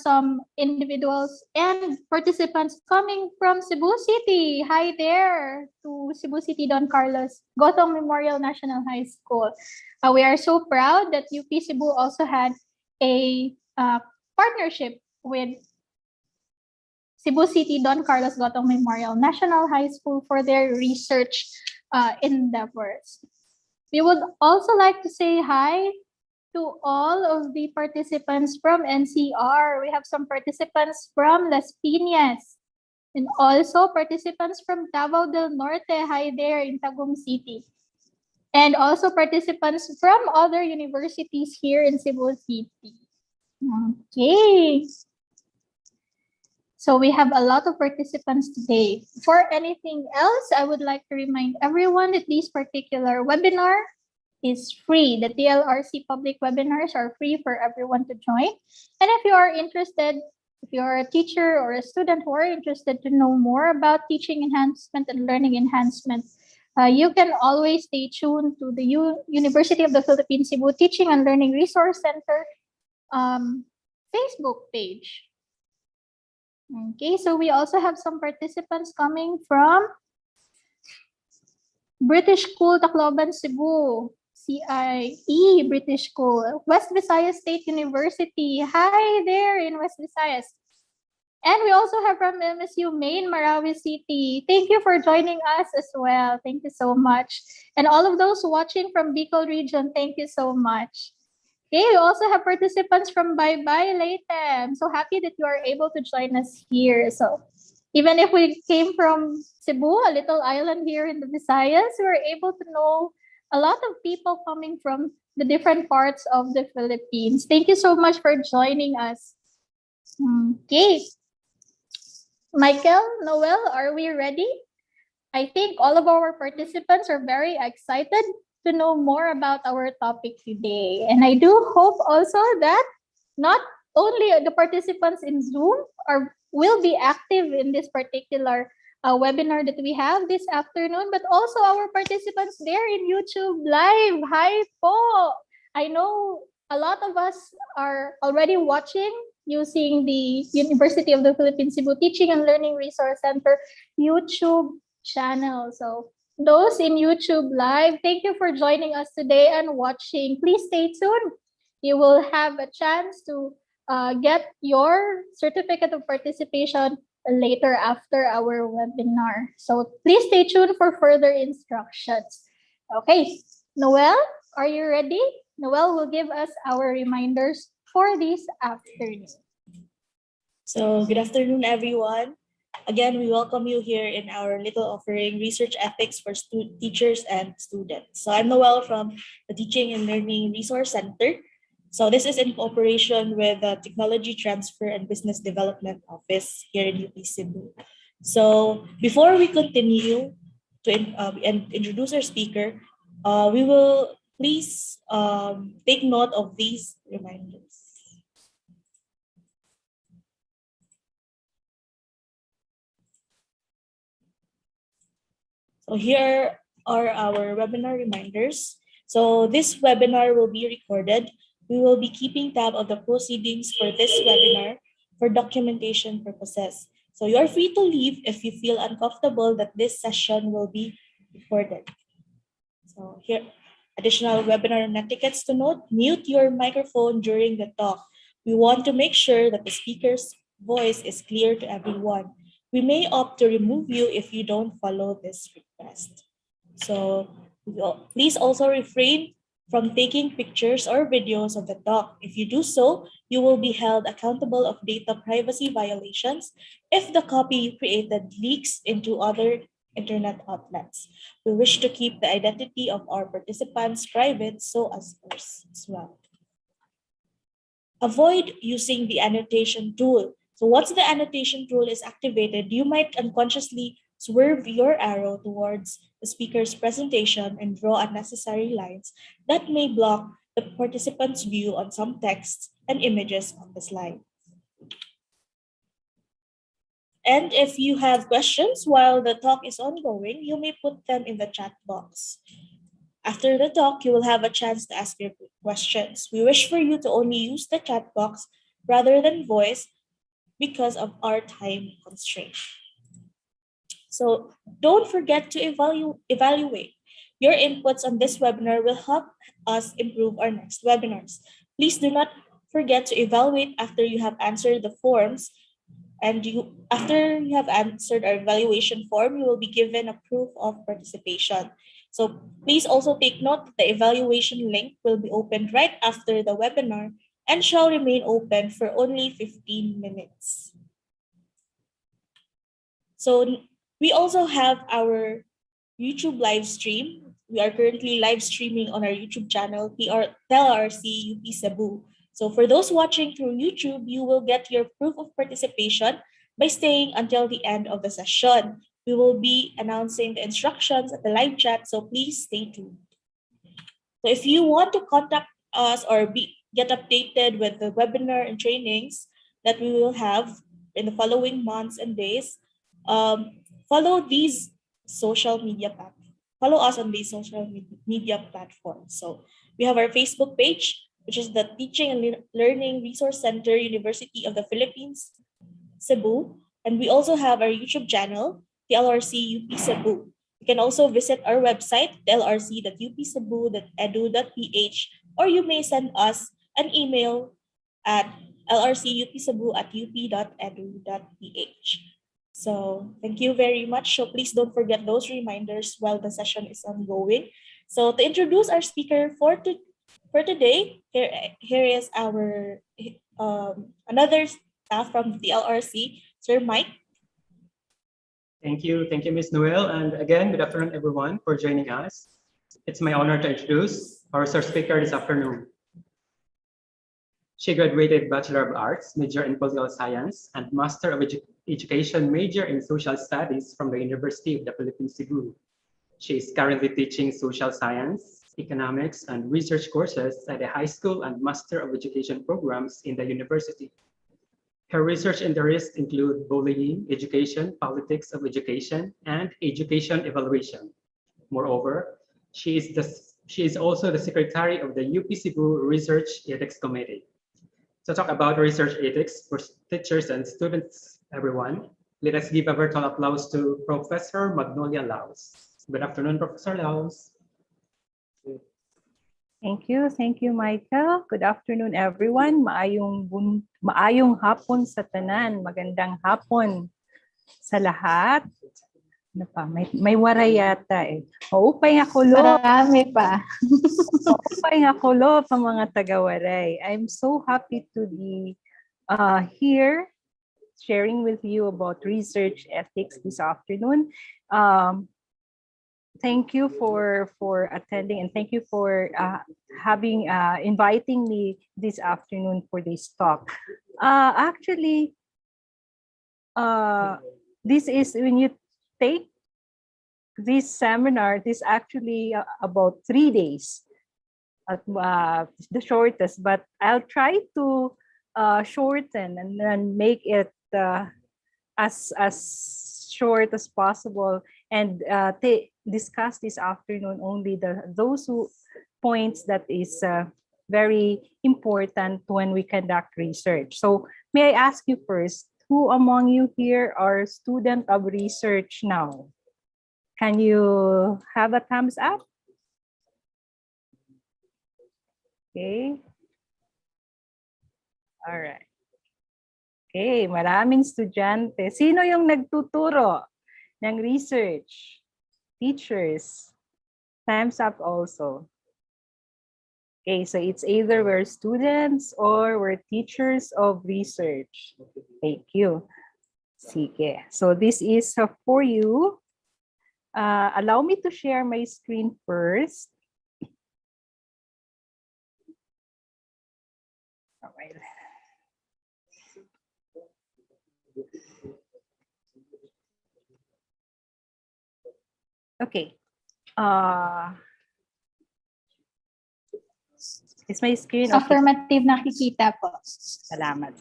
some individuals and participants coming from Cebu City. Hi there to Cebu City Don Carlos Gotong Memorial National High School. We are so proud that UP Cebu also had a partnership with Cebu City Don Carlos Gotong Memorial National High School for their research endeavors. We would also like to say hi to all of the participants from NCR. We have some participants from Las Piñas and also participants from Davao del Norte. Hi there in Tagum City. And also participants from other universities here in Cebu City. Okay. So we have a lot of participants today. For anything else, I would like to remind everyone that this particular webinar is free. The TLRC public webinars are free for everyone to join. And if you are interested, if you are a teacher or a student who are interested to know more about teaching enhancement and learning enhancement, you can always stay tuned to the University of the Philippines Cebu Teaching and Learning Resource Center Facebook page. Okay, so we also have some participants coming from British School, Tacloban, Cebu. CIE British School, West Visayas State University. Hi there in West Visayas. And we also have from MSU Main, Marawi City. Thank you for joining us as well. Thank you so much. And all of those watching from Bicol region, thank you so much. Okay, we also have participants from Bye Bye Leyte. I'm so happy that you are able to join us here. So even if we came from Cebu, a little island here in the Visayas, we were able to know a lot of people coming from the different parts of the Philippines. Thank you so much for joining us. Okay. Michael, Noel, are we ready? I think all of our participants are very excited to know more about our topic today. And I do hope also that not only the participants in Zoom will be active in this particular webinar that we have this afternoon, but also our participants there in YouTube Live. Hi po! I know a lot of us are already watching using the University of the Philippines Cebu Teaching and Learning Resource Center YouTube channel. So those in YouTube Live, thank you for joining us today and watching. Please stay tuned. You will have a chance to get your certificate of participation later after our webinar. So please stay tuned for further instructions. Okay, Noel, are you ready? Noel will give us our reminders for this afternoon. So good afternoon, everyone. Again, we welcome you here in our little offering, Research Ethics for Teachers and Students. So I'm Noel from the Teaching and Learning Resource Center. So this is in cooperation with the Technology Transfer and Business Development Office here in UP Cebu. So before we continue to introduce our speaker, we will please take note of these reminders. So here are our webinar reminders. So this webinar will be recorded. We will be keeping tab of the proceedings for this webinar for documentation purposes. So you're free to leave if you feel uncomfortable that this session will be recorded. So here, additional webinar etiquettes to note: mute your microphone during the talk. We want to make sure that the speaker's voice is clear to everyone. We may opt to remove you if you don't follow this request. So please also refrain from taking pictures or videos of the talk. If you do so, you will be held accountable of data privacy violations if the copy you created leaks into other internet outlets. We wish to keep the identity of our participants private, so as yours as well. Avoid using the annotation tool. So once the annotation tool is activated, you might unconsciously swerve your arrow towards the speaker's presentation and draw unnecessary lines that may block the participant's view on some texts and images on the slide. And if you have questions while the talk is ongoing, you may put them in the chat box. After the talk, you will have a chance to ask your questions. We wish for you to only use the chat box rather than voice because of our time constraint. So don't forget to evaluate. Your inputs on this webinar will help us improve our next webinars. Please do not forget to evaluate after you have answered the forms, and after you have answered our evaluation form, you will be given a proof of participation. So please also take note that the evaluation link will be opened right after the webinar and shall remain open for only 15 minutes. So we also have our YouTube live stream. We are currently live streaming on our YouTube channel, TLRC UP Cebu. So for those watching through YouTube, you will get your proof of participation by staying until the end of the session. We will be announcing the instructions at the live chat, so please stay tuned. So if you want to contact us or get updated with the webinar and trainings that we will have in the following months and days, follow these social media platforms. Follow us on these social media platforms. So we have our Facebook page, which is the Teaching and Learning Resource Center, University of the Philippines, Cebu. And we also have our YouTube channel, TLRC UP Cebu. You can also visit our website, tlrc.upcebu.edu.ph, or you may send us an email at lrcupcebu@up.edu.ph. So thank you very much. So please don't forget those reminders while the session is ongoing. So to introduce our speaker for today, here is our another staff from the LRC, Sir Mike. Thank you, Ms. Noel. And again, good afternoon, everyone, for joining us. It's my honor to introduce our first speaker this afternoon. She graduated Bachelor of Arts, major in Political Science, and Master of Education, major in Social Studies from the University of the Philippines, Cebu. She is currently teaching social science, economics, and research courses at the high school and Master of Education programs in the university. Her research interests include bullying, education, politics of education, and education evaluation. Moreover, she is also the secretary of the UP Cebu Research Ethics Committee. To talk about research ethics for teachers and students, everyone, let us give a virtual applause to Professor Magnolia Laos. Good afternoon, Professor Laos. Thank you, Michael. Good afternoon, everyone. Maayong hapon sa tanan. Magandang hapon sa lahat. Ano pa? May waray yata eh. Maupay nga kulo. Marami pa. Maupay nga kulo pa mga taga-waray. I'm so happy to be here sharing with you about research ethics this afternoon. Thank you for attending, and thank you for inviting me this afternoon for this talk. Actually, this is when you take this seminar, this actually about 3 days at the shortest, but I'll try to shorten and then make it as short as possible, and discuss this afternoon only those points that is very important when we conduct research. So may I ask you first, who among you here are student of research now? Can you have a thumbs up? Okay. All right. Okay, maraming estudyante. Sino yung nagtuturo ng research? Teachers. Time's up also. Okay, so it's either we're students or we're teachers of research. Thank you. Sige. So this is for you. Allow me to share my screen first. All right. Okay. Is my screen okay? Affirmative nakikita po. Salamat.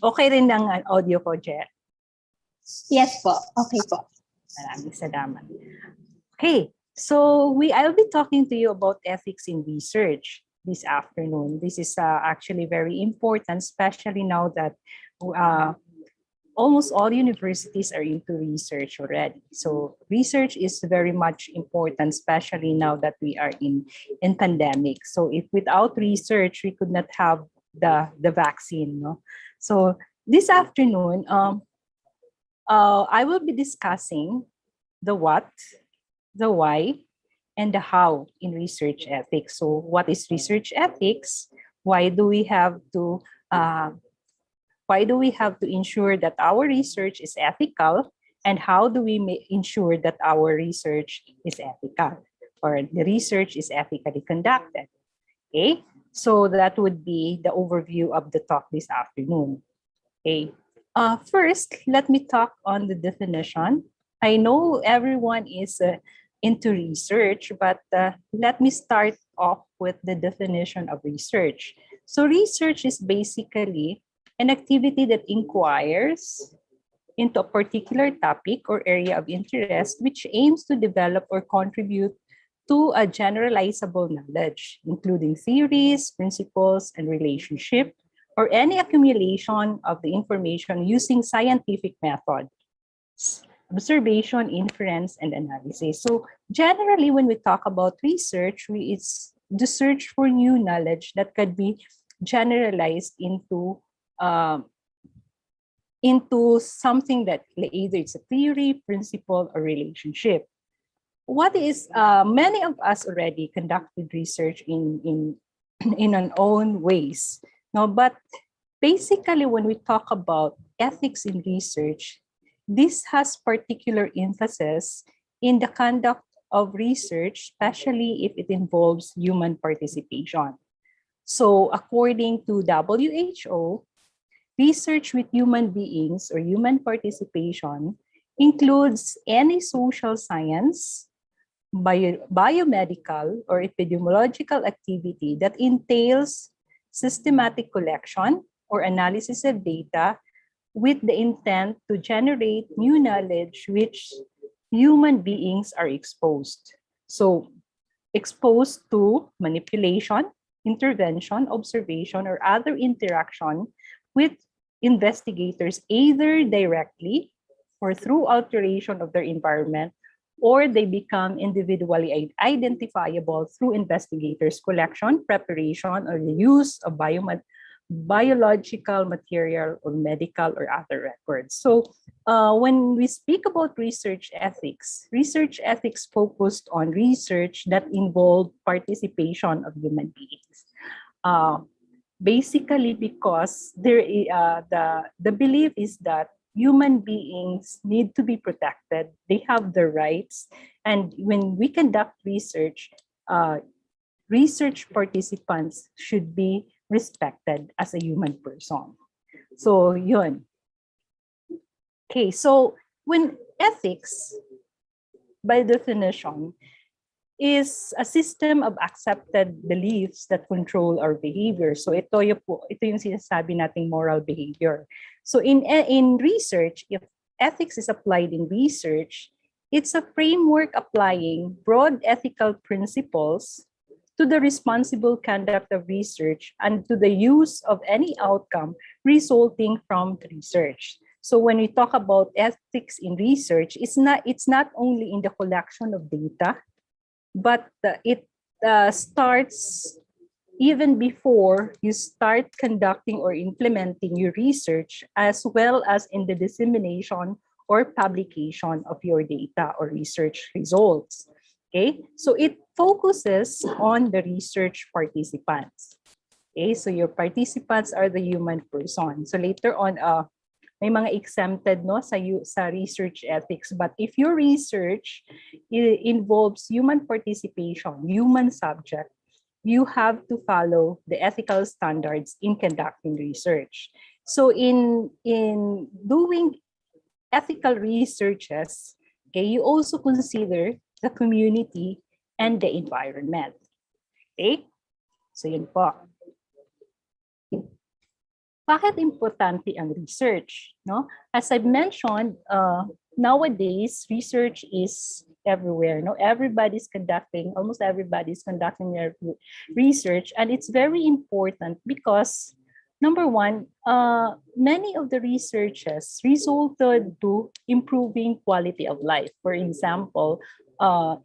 Okay rin ang audio ko, Jer? Yes po. Okay po. Maraming salamat. Okay. So I'll be talking to you about ethics in research this afternoon. This is actually very important, especially now that almost all universities are into research already. So research is very much important, especially now that we are in pandemic. So if without research, we could not have the vaccine. No? So this afternoon, I will be discussing the what, the why, and the how in research ethics. So what is research ethics? Why do we have to uh, ensure that our research is ethical, and how do we ensure that our research is ethical, or the research is ethically conducted? Okay, so that would be the overview of the talk this afternoon. Okay, first, let me talk on the definition. I know everyone is into research, but let me start off with the definition of research. So research is basically an activity that inquires into a particular topic or area of interest which aims to develop or contribute to a generalizable knowledge, including theories, principles, and relationship, or any accumulation of the information using scientific methods, observation, inference, and analysis. So generally, when we talk about research, it's the search for new knowledge that could be generalized um, into something that either it's a theory, principle, or relationship. What is many of us already conducted research in in our own ways. No, but basically, when we talk about ethics in research, this has particular emphasis in the conduct of research, especially if it involves human participation. So according to WHO, research with human beings or human participation includes any social science, biomedical, or epidemiological activity that entails systematic collection or analysis of data with the intent to generate new knowledge which human beings are exposed. So, exposed to manipulation, intervention, observation, or other interaction with investigators, either directly or through alteration of their environment, or they become individually identifiable through investigators' collection, preparation, or the use of biological material or medical or other records. So when we speak about research ethics focused on research that involved participation of human beings. Basically because the belief is that human beings need to be protected. They have the rights. And when we conduct research, research participants should be respected as a human person. So yun. Okay, so when ethics, by definition, is a system of accepted beliefs that control our behavior. So ito yung sinasabi nating moral behavior. So in research, if ethics is applied in research, it's a framework applying broad ethical principles to the responsible conduct of research and to the use of any outcome resulting from the research. So when we talk about ethics in research, it's not only in the collection of data, but it starts even before you start conducting or implementing your research, as well as in the dissemination or publication of your data or research results. Okay, so it focuses on the research participants. Okay, so your participants are the human person. So later on, may mga exempted no sa research ethics, but if your research involves human participation, human subject, you have to follow the ethical standards in conducting research. So in doing ethical researches, okay, you also consider the community and the environment. Okay? So yun po. Bakit importante ang research? No? As I've mentioned, nowadays, research is everywhere. No? Almost everybody's conducting their research. And it's very important because number one, many of the researches resulted to improving quality of life. For example,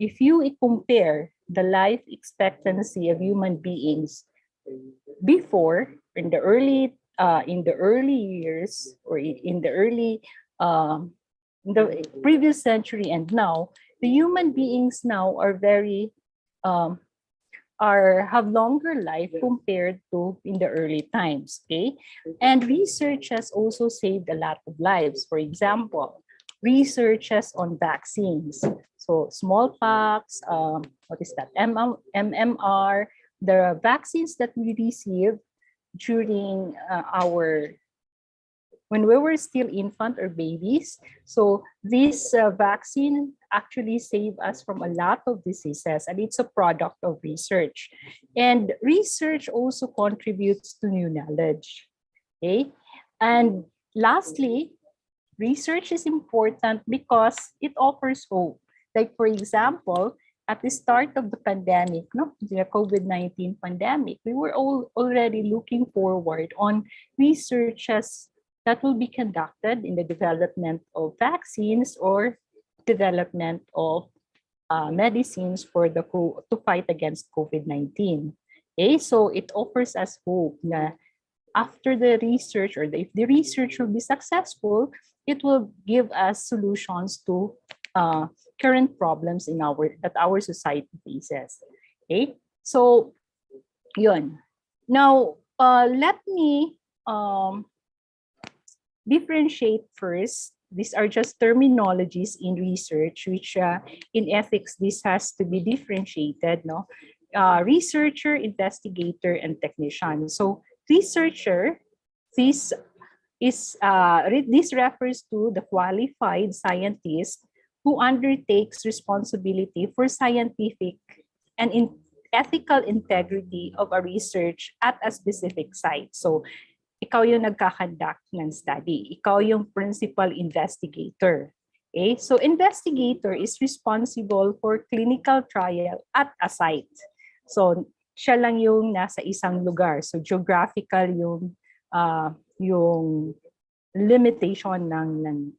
if you compare the life expectancy of human beings before in the early years or in the early in the previous century and now, the human beings now are very um, are have longer life compared to in the early times. Okay, and research has also saved a lot of lives. For example, researches on vaccines, so smallpox, what is that, MMR, the vaccines that we received during our when we were still infant or babies. So this vaccine actually saved us from a lot of diseases, and it's a product of research. And research also contributes to new knowledge. Okay, and lastly, research is important because it offers hope. Like for example, at the start of the pandemic, no, the COVID-19 pandemic, we were all already looking forward on researches that will be conducted in the development of vaccines or development of medicines for to fight against COVID-19. Okay, so it offers us hope na after the research if the research will be successful, it will give us solutions to current problems that our society faces. Okay, so yun. Now, let me differentiate first. These are just terminologies in research, which in ethics, this has to be differentiated, no? Researcher, investigator, and technician. So researcher, this this refers to the qualified scientist who undertakes responsibility for scientific and ethical integrity of a research at a specific site. So ikaw yung nagkakandak ng study. Ikaw yung principal investigator. Okay? So investigator is responsible for clinical trial at a site. So siya lang yung nasa isang lugar. So geographical yung limitation ng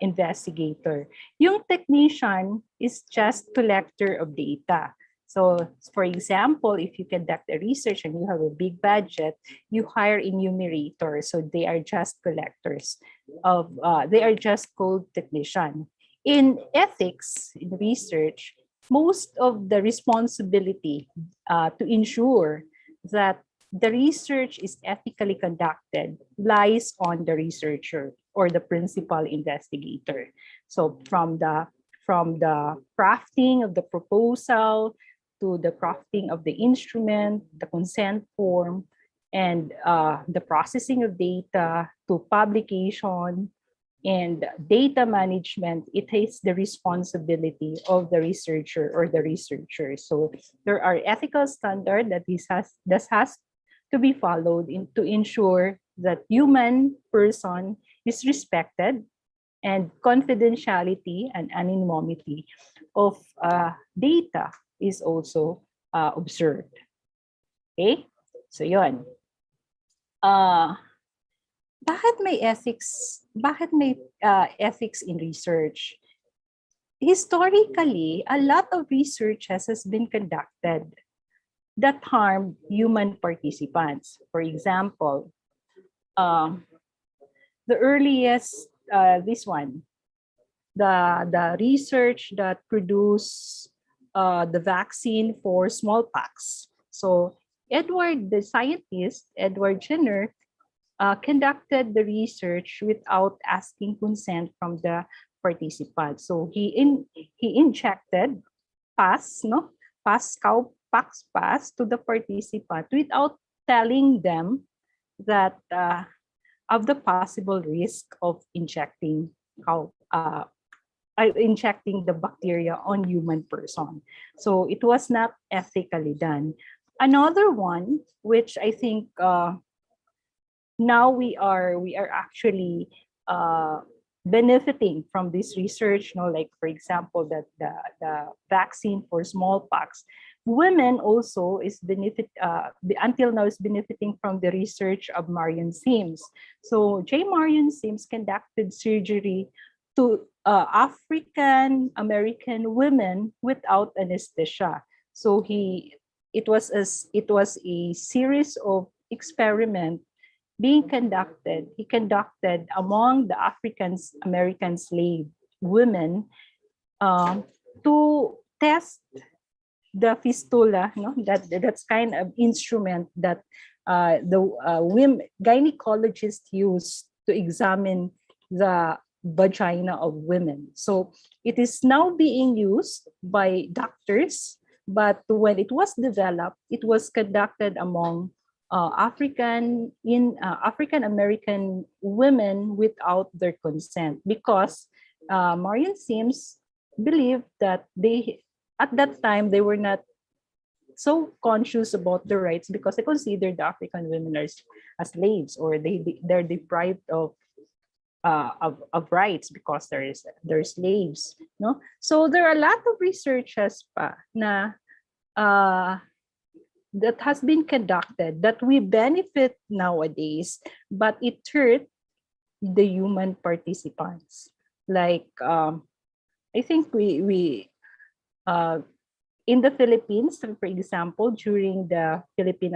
investigator. Yung technician is just collector of data. So, for example, if you conduct a research and you have a big budget, you hire enumerators. So they are just collectors they are just called technician. In ethics, in research, most of the responsibility to ensure that the research is ethically conducted lies on the researcher or the principal investigator. So from the crafting of the proposal to the crafting of the instrument, the consent form, and the processing of data to publication and data management, it is the responsibility of the researcher or the researcher. So there are ethical standards that this has to be followed to ensure that human person is respected and confidentiality and anonymity of data is also observed. Okay? So yun. Bakit may ethics in research? Historically, a lot of research has been conducted that harm human participants. For example, the earliest, this one, the research that produced the vaccine for smallpox. So the scientist, Edward Jenner, conducted the research without asking consent from the participants. So he injected cowpox to the participant without telling them that of the possible risk of injecting the bacteria on human person. So it was not ethically done. Another one, which I think now we are actually benefiting from this research, like for example, that the vaccine for smallpox, women also until now is benefiting from the research of Marion Sims. So J. Marion Sims conducted surgery to African American women without anesthesia. So it was a series of experiment being conducted. He conducted among the African American slave women um, to test the fistula, no, that's kind of instrument that the women gynecologists use to examine the vagina of women. So it is now being used by doctors, but when it was developed, it was conducted among African American women without their consent, because Marion Sims believed that they at that time they were not so conscious about their rights, because they considered the African women as slaves, or they're deprived of rights because they're slaves, no. So there are a lot of researches pa na that has been conducted that we benefit nowadays, but it hurt the human participants. Like I think we in the Philippines, for example, during the uh, Philippine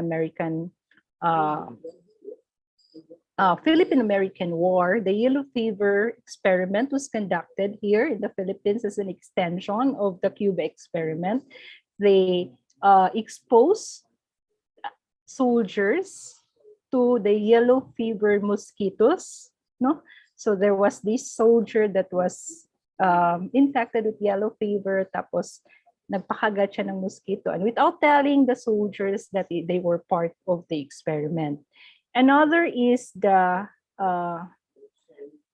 American War, the yellow fever experiment was conducted here in the Philippines as an extension of the Cuba experiment. They exposed soldiers to the yellow fever mosquitoes, no? So there was this soldier that was infected with yellow fever, tapos nagpakagat siya ng mosquito, and without telling the soldiers that they were part of the experiment. Another is the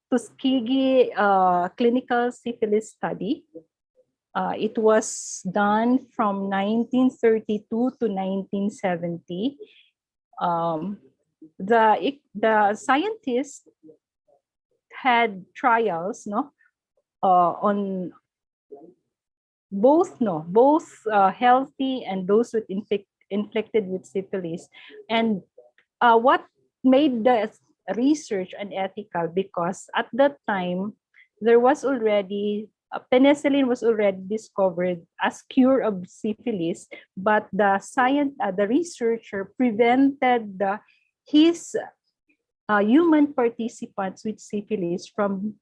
Tuskegee clinical syphilis study. It was done from 1932 to 1970. The scientists had trials, no, on both healthy and those with infected with syphilis. And what made the research unethical, because at that time there was already penicillin was already discovered as cure of syphilis, but the researcher prevented his human participants with syphilis from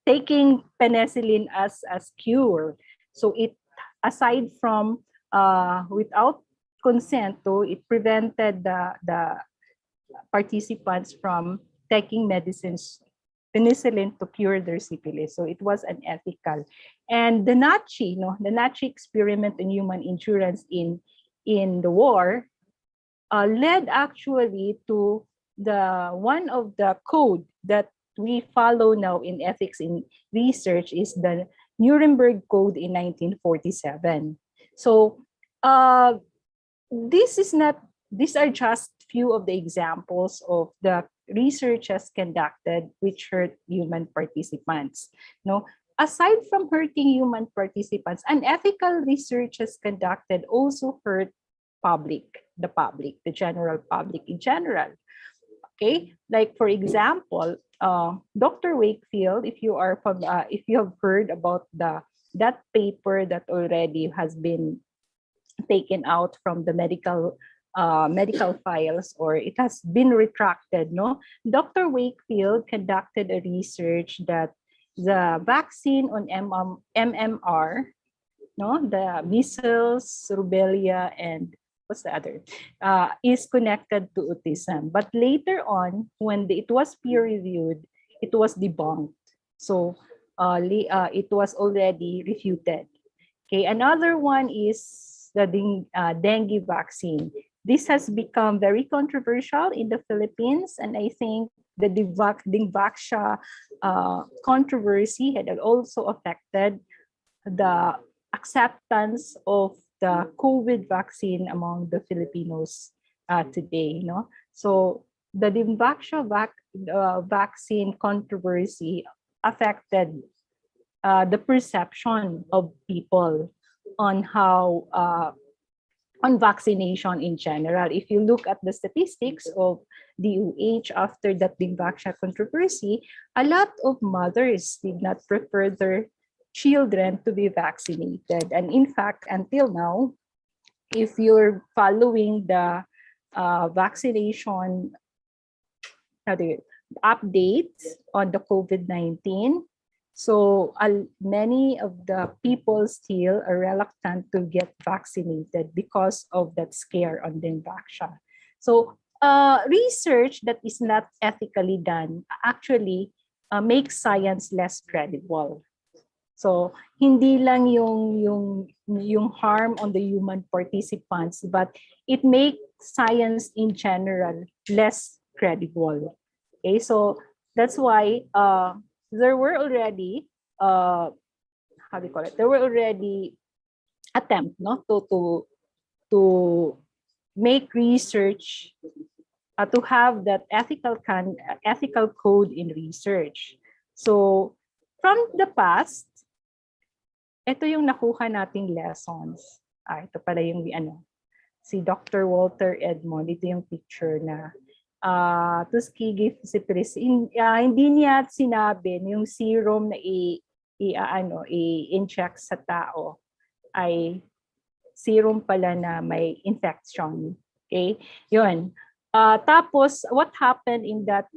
taking penicillin as cure. So it, aside from without consent, it prevented the participants from taking penicillin to cure their syphilis. So it was unethical. And the Nazi experiment in human endurance in the war led actually to one of the code that we follow now in ethics in research is the Nuremberg Code in 1947. So these are just few of the examples of the researches conducted which hurt human participants. No, aside from hurting human participants, unethical researches conducted also hurt the general public in general. Okay, like for example, Dr. Wakefield, if you have heard about that paper that already has been taken out from the medical files, or it has been retracted, no? Dr. Wakefield conducted a research that the vaccine on MMR, no, the measles, rubella, and what's the other, is connected to autism. But later on, when it was peer reviewed, it was debunked. So it was already refuted. Okay, another one is the dengue vaccine. This has become very controversial in the Philippines, and I think the Dingvaxia controversy had also affected the acceptance of the COVID vaccine among the Filipinos today. No, so the Dingvaxia vaccine controversy affected the perception of people on how on vaccination in general. If you look at the statistics of DOH after that big vaccine controversy, a lot of mothers did not prefer their children to be vaccinated. And in fact, until now, if you're following the vaccination updates on the COVID-19, so many of the people still are reluctant to get vaccinated because of that scare on the vaccine. So research that is not ethically done actually makes science less credible. So hindi lang yung harm on the human participants, but it makes science in general less credible. Okay, so that's why there were already how do you call it? There were already attempt to make research to have that ethical code in research. So from the past, ito yung nakuha nating lessons. Ito pala yung si Dr. Walter Edmond. Ito yung picture na Tuskegee syphilis. Hindi niya sinabi yung serum na i-inject sa tao ay serum pala na may infection. Okay? Yun. Tapos what happened in that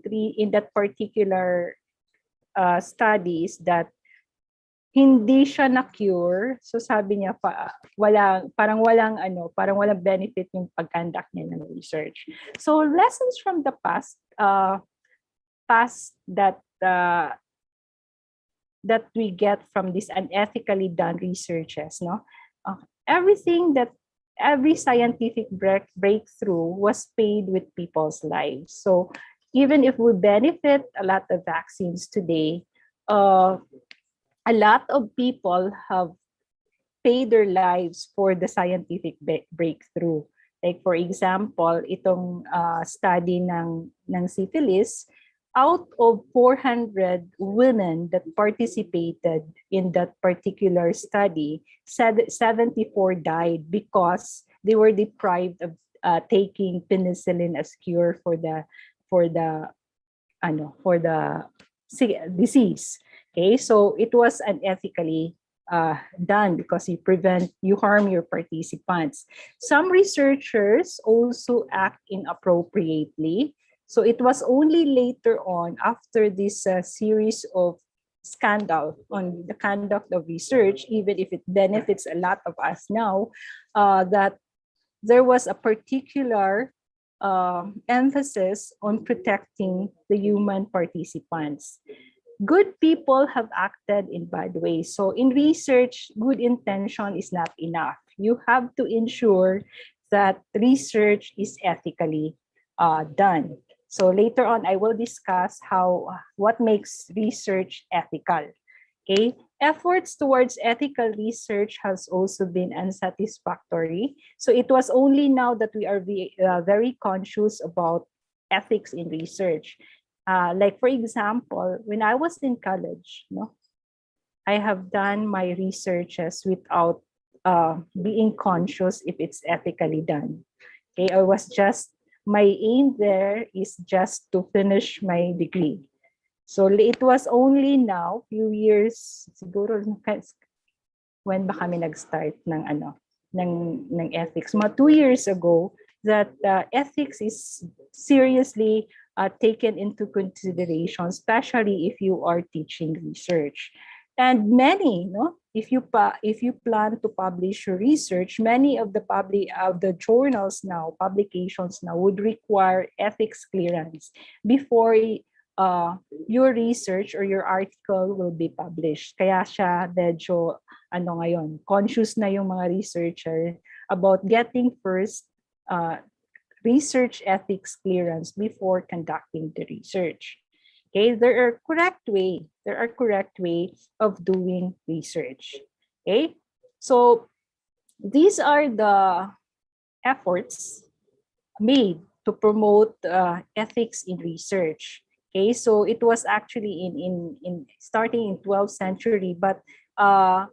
particular study is that hindi siya na-cure. So sabi niya parang walang benefit yung pag-conduct niya ng research. So lessons from the past that we get from this unethically done researches, no? Every scientific breakthrough was paid with people's lives. So even if we benefit a lot of vaccines today, a lot of people have paid their lives for the scientific breakthrough. Like for example, itong study ng syphilis, out of 400 women that participated in that particular study, 74 died because they were deprived of taking penicillin as cure for the disease. Okay, so it was unethically done because you harm your participants. Some researchers also act inappropriately. So it was only later on, after this series of scandal on the conduct of research, even if it benefits a lot of us now, that there was a particular emphasis on protecting the human participants. Good people have acted in bad ways. So in research, good intention is not enough. You have to ensure that research is ethically done. So later on, I will discuss what makes research ethical. Okay, efforts towards ethical research has also been unsatisfactory. So it was only now that we are very conscious about ethics in research. Like for example, when I was in college, I have done my researches without being conscious if it's ethically done. Okay, my aim there is just to finish my degree. So it was only now, few years, siguro when ba kami nag-start ng ethics, mga 2 years ago, that ethics is seriously taken into consideration, especially if you are teaching research. And many, if you plan to publish your research, many of the journals now, publications now, would require ethics clearance before your research or your article will be published. Kaya siya medyo ngayon, conscious na yung mga researcher about getting first research ethics clearance before conducting the research. Okay, there are correct way of doing research. Okay, so these are the efforts made to promote ethics in research. Okay, so it was actually in starting in 12th century, but uh,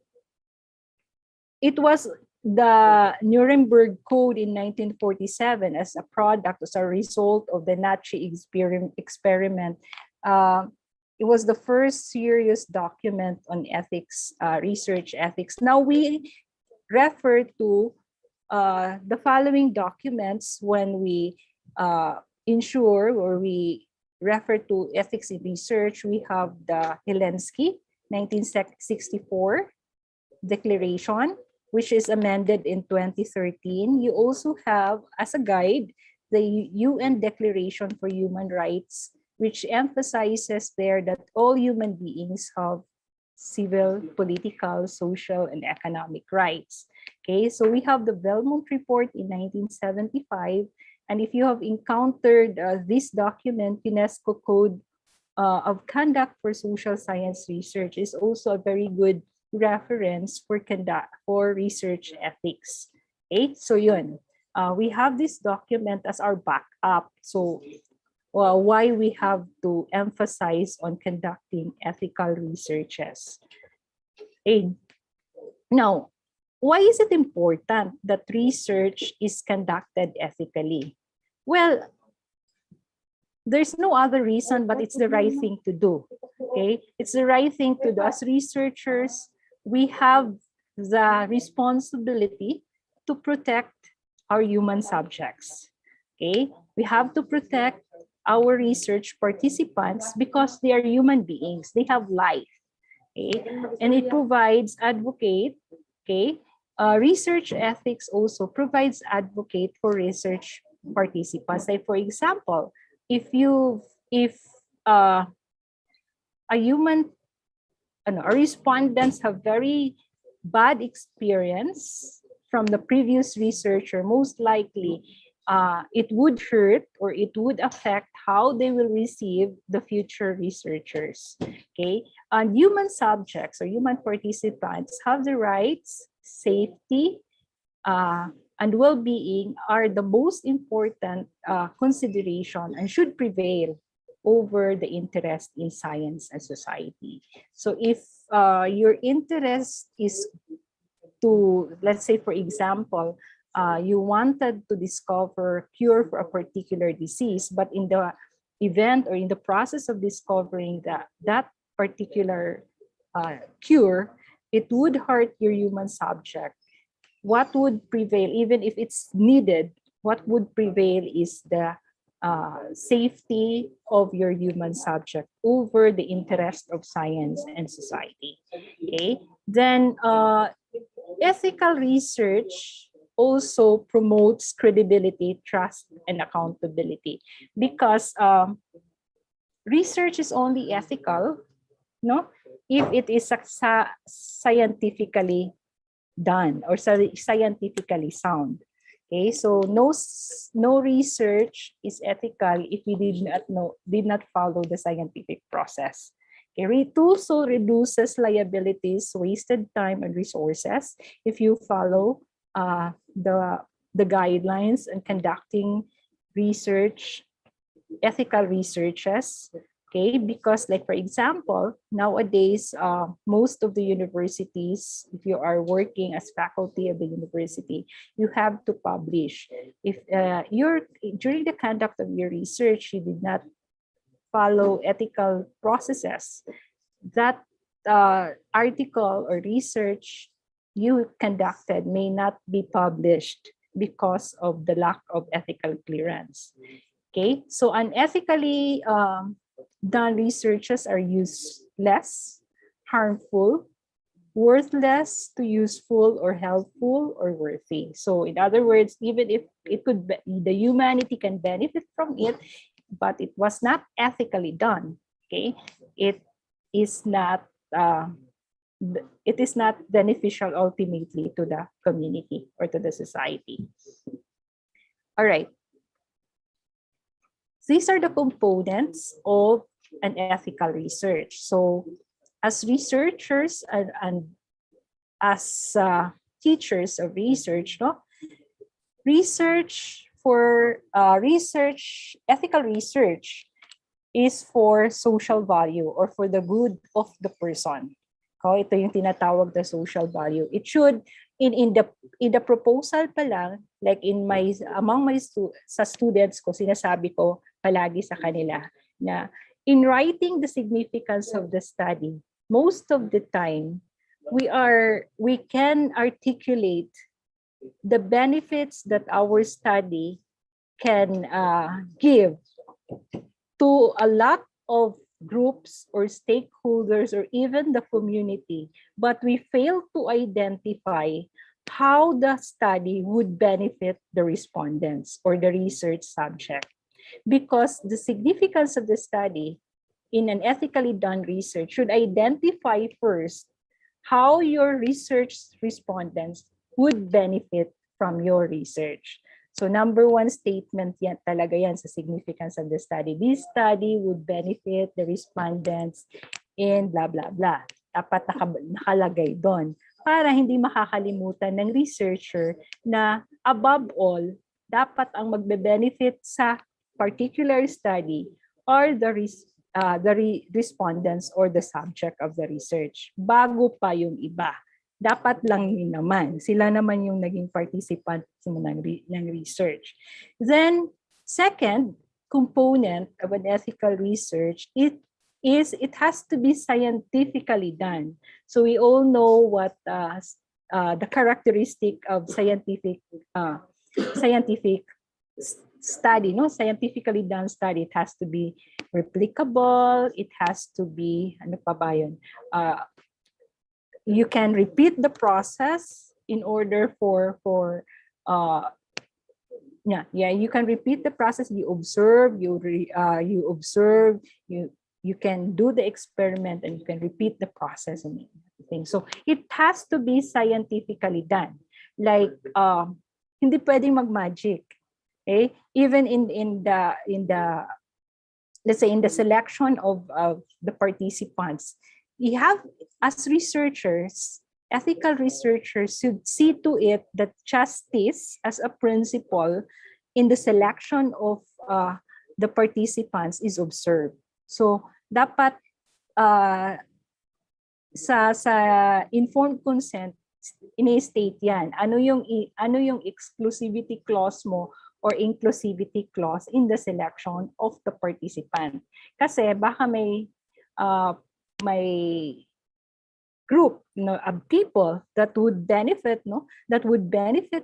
it was the Nuremberg Code in 1947 as a product, as a result of the Nazi experiment. Uh, it was the first serious document on ethics, research ethics. Now we refer to the following documents when we ensure or we refer to ethics in research. We have the Helensky 1964 Declaration, which is amended in 2013. You also have, as a guide, the UN Declaration for Human Rights, which emphasizes there that all human beings have civil, political, social, and economic rights. Okay, so we have the Belmont Report in 1975. And if you have encountered this document, UNESCO Code of Conduct for Social Science Research is also a very good reference for research ethics. Okay, so yun. We have this document as our backup. So why we have to emphasize on conducting ethical researches. Okay. Now, why is it important that research is conducted ethically? Well, there's no other reason, but it's the right thing to do. Okay, it's the right thing to do. As researchers, we have the responsibility to protect our human subjects. Okay, we have to protect our research participants because they are human beings. They have life. Okay, and it provides advocate. Okay, research ethics also provides advocate for research participants. Like for example, if a human our respondents have very bad experience from the previous researcher, most likely it would hurt or it would affect how they will receive the future researchers. Okay, and human subjects or human participants have the rights, safety, and well-being are the most important consideration and should prevail over the interest in science and society. So if your interest is to, let's say, for example, you wanted to discover cure for a particular disease, but in the event or in the process of discovering that particular cure, it would hurt your human subject. What would prevail, even if it's needed, what would prevail is the safety of your human subject over the interest of science and society. Okay, then ethical research also promotes credibility, trust, and accountability because research is only ethical, no, if it is scientifically done or scientifically sound. Okay, so no research is ethical if we did not follow the scientific process. Okay, it also reduces liabilities, wasted time, and resources if you follow the guidelines and conducting research, ethical researches. Okay, because like for example, nowadays, most of the universities, if you are working as faculty of the university, you have to publish. If during the conduct of your research, you did not follow ethical processes, that article or research you conducted may not be published because of the lack of ethical clearance. Okay, so unethically done researches are useless, harmful, worthless to useful or helpful or worthy. So in other words, even if it could be, the humanity can benefit from it, but it was not ethically done. Okay, it is not beneficial ultimately to the community or to the society. All right. These are the components of an ethical research. So as researchers and as teachers of research, no, research for ethical research is for social value or for the good of the person. Ito yung tinatawag na social value. It should in the proposal pa lang, like among my students ko, sinasabi ko palagi sa kanila na in writing the significance of the study, most of the time we can articulate the benefits that our study can give to a lot of groups or stakeholders or even the community, but we fail to identify how the study would benefit the respondents or the research subject. Because the significance of the study in an ethically done research should identify first how your research respondents would benefit from your research. So number one statement yan talaga yan sa significance of the study. This study would benefit the respondents in blah, blah, blah. Dapat nakalagay doon para hindi makakalimutan ng researcher na above all, dapat ang magbe-benefit sa particular study are the respondents or the subject of the research bago pa yung iba. Dapat lang yun naman. Sila naman yung naging participant ng research. Then, second component of an ethical research, it has to be scientifically done. So we all know what the characteristic of scientific study, no? Scientifically done study. It has to be replicable. It has to be, ano pa ba yun? You can repeat the process in order you can repeat the process. You observe, you can do the experiment and you can repeat the process and everything. So it has to be scientifically done. Like hindi pwedeng mag-magic. Okay? Even in the let's say in the selection of the participants, we have, as researchers, ethical researchers should see to it that justice as a principle in the selection of the participants is observed. So, dapat sa informed consent, ini-state yan. Ano yung exclusivity clause mo or inclusivity clause in the selection of the participant. Kasi baka may group of people that would benefit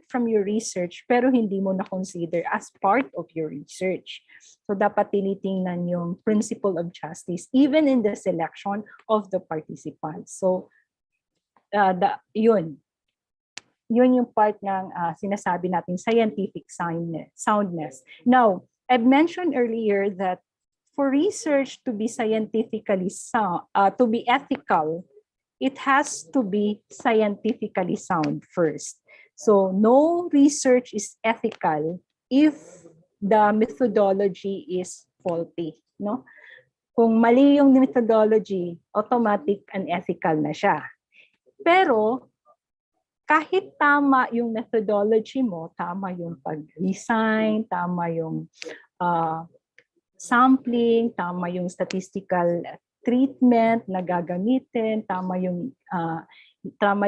from your research pero hindi mo na consider as part of your research. So dapat tinitingnan yung principle of justice even in the selection of the participants. So yun yung part ng sinasabi natin scientific soundness. Now, I've mentioned earlier that for research to be scientifically sound, to be ethical, it has to be scientifically sound first. So no research is ethical if the methodology is faulty, no? Kung mali yung methodology, automatic unethical na siya. Pero kahit tama yung methodology mo, tama yung pag-design, tama yung sampling, tama yung statistical treatment na gagamitin, tama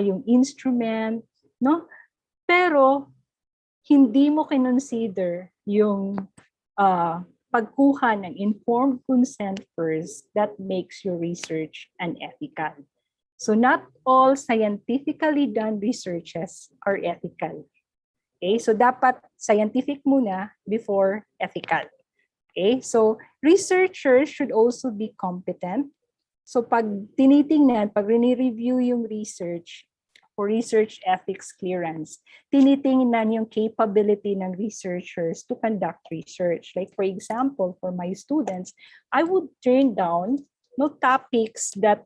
yung instrument, no? Pero hindi mo kinonsider yung pagkuha ng informed consent first that makes your research unethical. So not all scientifically done researches are ethical. Okay? So dapat scientific muna before ethical. Okay, so researchers should also be competent. So pag tinitingnan, pag rini-review yung research for research ethics clearance, tinitingnan yung capability ng researchers to conduct research. Like for example, for my students, I would turn down topics that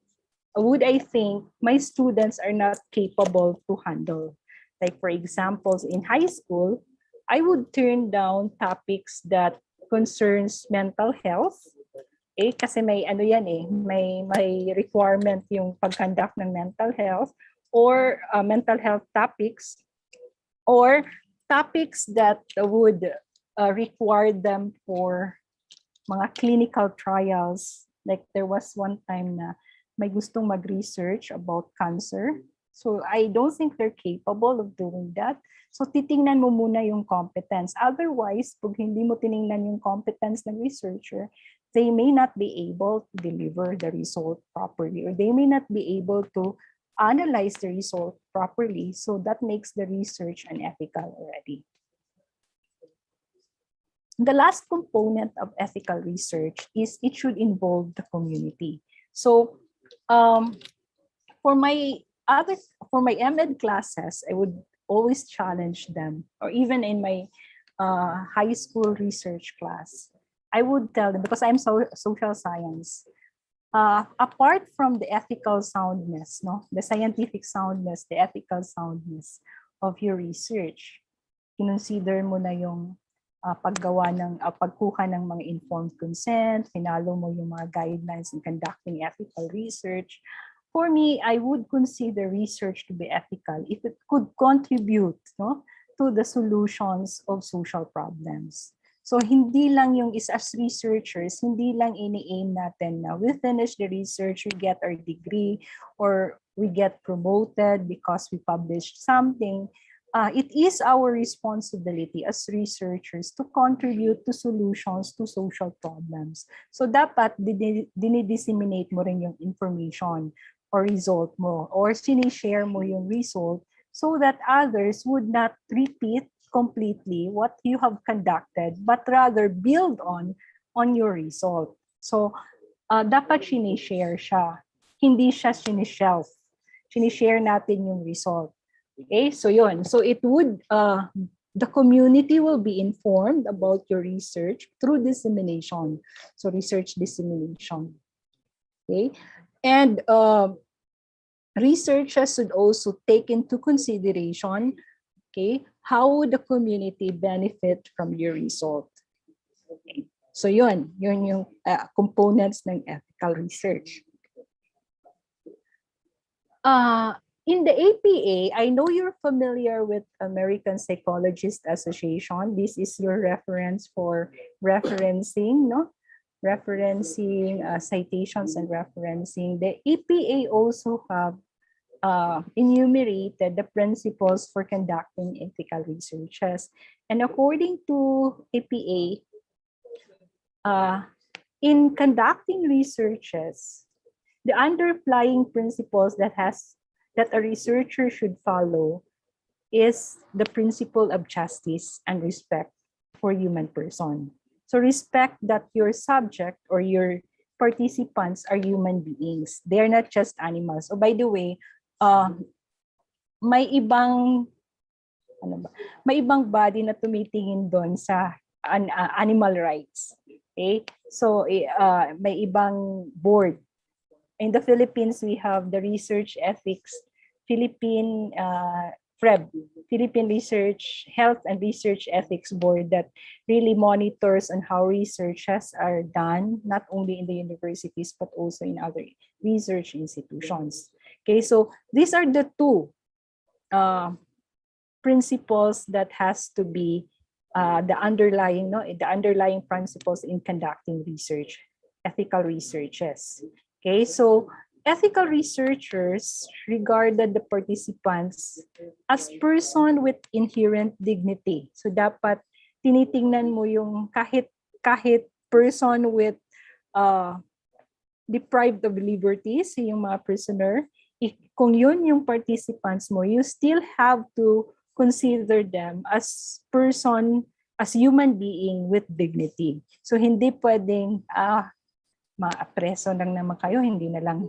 would I think my students are not capable to handle. Like for example, in high school, I would turn down topics that concerns mental health. Kasi may may requirement yung pag-conduct ng mental health or mental health topics or topics that would require them for mga clinical trials. Like there was one time na may gustong mag-research about cancer. So I don't think they're capable of doing that. So titingnan mo muna yung competence. Otherwise, pag hindi mo tiningnan yung competence ng researcher, they may not be able to deliver the result properly, or they may not be able to analyze the result properly. So that makes the research unethical already. The last component of ethical research is it should involve the community. So for my MEd classes, I would always challenge them, or even in my high school research class, I would tell them, because I'm social science, apart from the ethical soundness, no, the scientific soundness, the ethical soundness of your research, consider mo na yung pagkuha ng mga informed consent, finalo mo yung mga guidelines in conducting ethical research. For me, I would consider research to be ethical if it could contribute, no, to the solutions of social problems. So hindi lang yung as researchers, hindi lang ini-aim natin na we finish the research, we get our degree, or we get promoted because we published something. It is our responsibility as researchers to contribute to solutions to social problems. So dapat dinidisseminate mo rin yung information or result mo, or sinishare mo yung result so that others would not repeat completely what you have conducted, but rather build on your result. So dapat sinishare siya, hindi siya sinishelf. Sinishare natin yung result. Okay, so yun. So it would, the community will be informed about your research through dissemination. So research dissemination. Okay, and researchers should also take into consideration, okay, how would the community benefit from your result. Okay. So yun yung components ng ethical research. In the APA, I know you're familiar with American Psychologist Association. This is your reference for referencing, no? Referencing citations and referencing. The APA also have enumerated the principles for conducting ethical researches. And according to APA, in conducting researches, the underlying principles that a researcher should follow is the principle of justice and respect for human person. So respect that your subject or your participants are human beings. They're not just animals. Oh, by the way, may ibang body na tumitingin doon sa animal rights. Okay? So may ibang board. In the Philippines, we have the Research Ethics Philippine Philippine Research Health and Research Ethics Board that really monitors on how researches are done, not only in the universities, but also in other research institutions. Okay, so these are the two principles that has to be the underlying principles in conducting research, ethical researches. Okay, so ethical researchers regarded the participants as person with inherent dignity. So dapat tinitingnan mo yung kahit person with deprived of liberties, yung mga prisoner, kung yun yung participants mo, you still have to consider them as person, as human being with dignity. So hindi pwedeng maapreso lang naman kayo, hindi na lang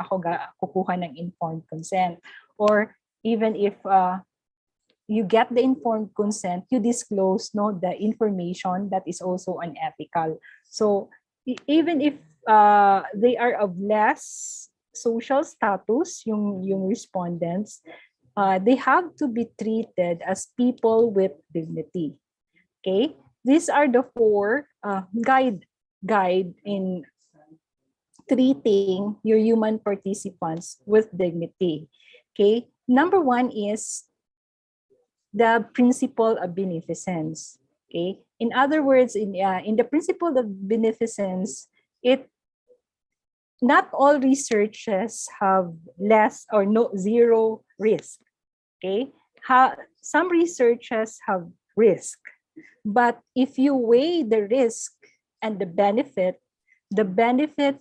ako kukuha ng informed consent. Or even if you get the informed consent, you disclose the information that is also unethical. So even if they are of less social status, yung respondents, they have to be treated as people with dignity. Okay, these are the four guide in treating your human participants with dignity. Okay, number one is the principle of beneficence. Okay, In other words, in the principle of beneficence, it not all researches have less or no zero risk. Okay, some researches have risk, but if you weigh the risk and the benefit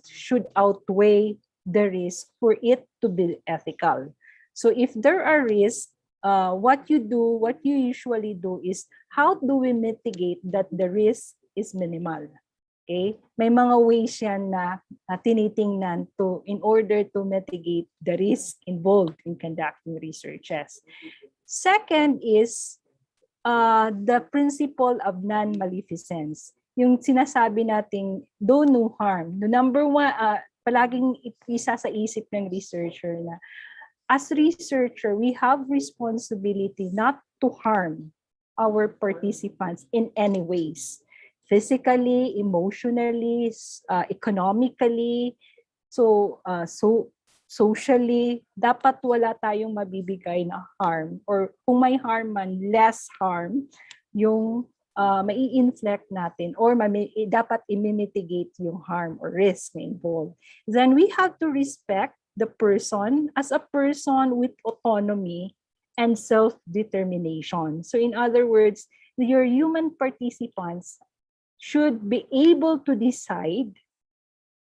should outweigh the risk for it to be ethical. So if there are risks, what you usually do is, how do we mitigate that the risk is minimal? Okay? May mga ways yan na tinitingnan in order to mitigate the risk involved in conducting researches. Second is the principle of non-maleficence. Yung sinasabi nating do no harm. The number one, palaging isa sa isip ng researcher na as researcher, we have responsibility not to harm our participants in any ways. Physically, emotionally, economically, so socially, dapat wala tayong mabibigay na harm, or kung may harm man, less harm yung mai-inflict natin, or dapat i-mitigate yung harm or risk na involved. Then we have to respect the person as a person with autonomy and self-determination. So in other words, your human participants should be able to decide,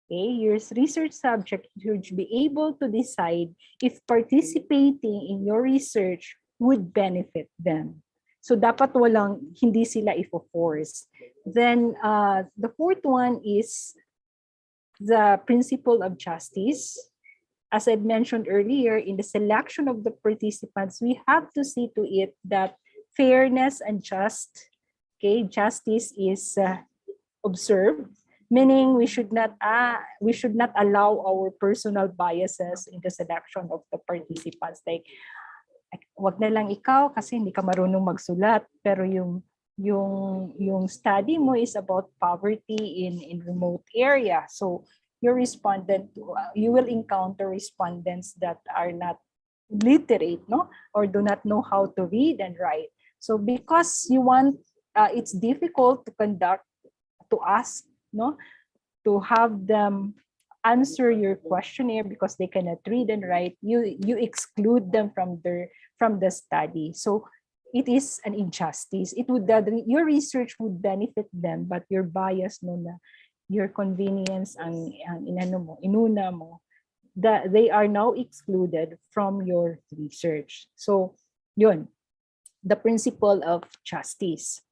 okay, your research subject should be able to decide if participating in your research would benefit them. So dapat hindi sila ifo-force. Then the fourth one is the principle of justice. As I mentioned earlier, in the selection of the participants, we have to see to it that fairness and justice is observed, meaning we should not allow our personal biases in the selection of the participants. Like, wag na lang ikaw kasi hindi ka marunong magsulat, pero yung study mo is about poverty in remote area. So your respondent, you will encounter respondents that are not literate, no, or do not know how to read and write. So because you want, it's difficult to ask, no, to have them answer your questionnaire because they cannot read and write. You exclude them from the study. So it is an injustice. Your research would benefit them, but your bias, no, na your convenience ang inuna mo, that they are now excluded from your research. So yun, the principle of justice.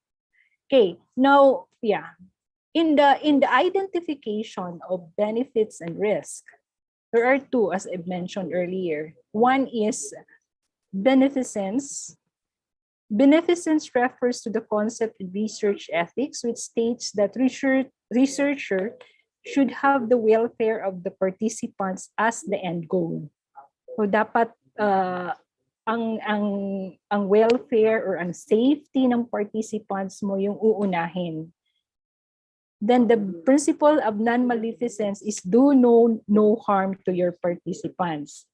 Okay, now, yeah, in the identification of benefits and risk, there are two, as I mentioned earlier. One is beneficence. Beneficence refers to the concept of research ethics, which states that researcher should have the welfare of the participants as the end goal. So dapat ang welfare or ang safety ng participants mo yung uunahin. Then the principle of non-maleficence is do no harm to your participants.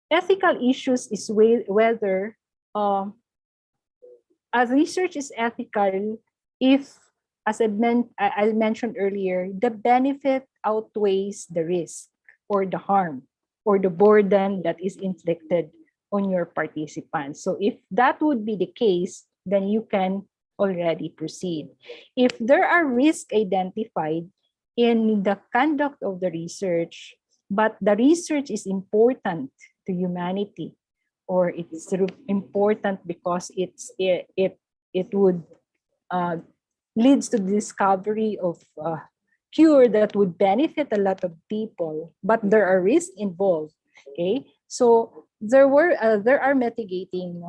Ethical issues is whether research is ethical if, as I mentioned earlier, the benefit outweighs the risk or the harm or the burden that is inflicted on your participants. So if that would be the case, then you can already proceed. If there are risks identified in the conduct of the research, but the research is important to humanity, or it's important because it would leads to the discovery of cure that would benefit a lot of people, but there are risks involved. Okay, so there are mitigating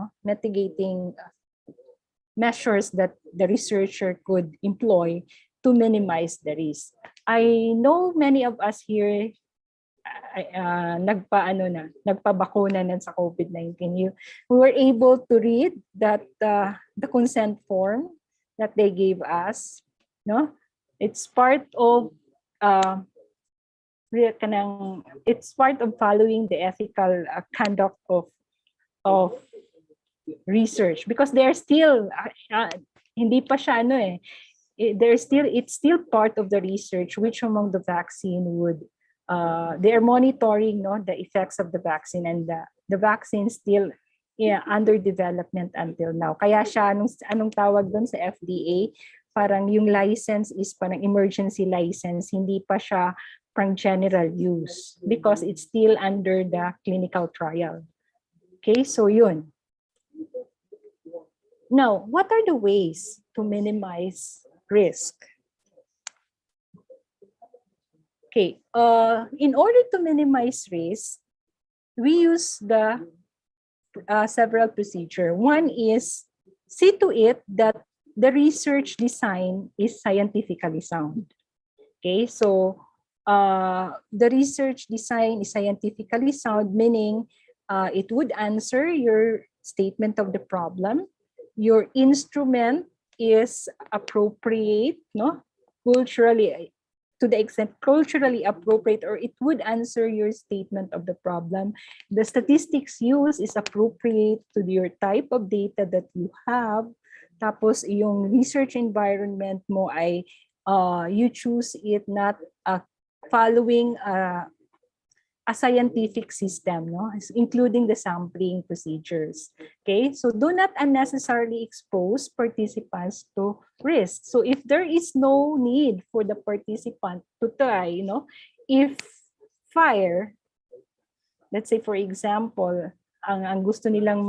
measures that the researcher could employ to minimize the risk. I know many of us here nagpabakuna na sa COVID-19. We were able to read that the consent form that they gave us, no? It's part of following the ethical conduct of research, because they're still Hindi pa siya ano eh. It's still part of the research which among the vaccine would they are monitoring the effects of the vaccine, and the vaccine still under development until now. Kaya siya anong tawag doon sa FDA, parang yung license is parang emergency license, hindi pa siya pang general use because it's still under the clinical trial. Okay, so yun. Now, what are the ways to minimize risk? Okay, in order to minimize risk, we use the several procedures. One is see to it that the research design is scientifically sound. Okay, so the research design is scientifically sound, meaning it would answer your statement of the problem. Your instrument is appropriate, culturally, to the extent culturally appropriate, or it would answer your statement of the problem. The statistics used is appropriate to your type of data that you have. Tapos yung research environment mo ay you choose it not following a scientific system, including the sampling procedures. Okay, so do not unnecessarily expose participants to risk. So if there is no need for the participant to try, if fire, let's say for example, ang gusto nilang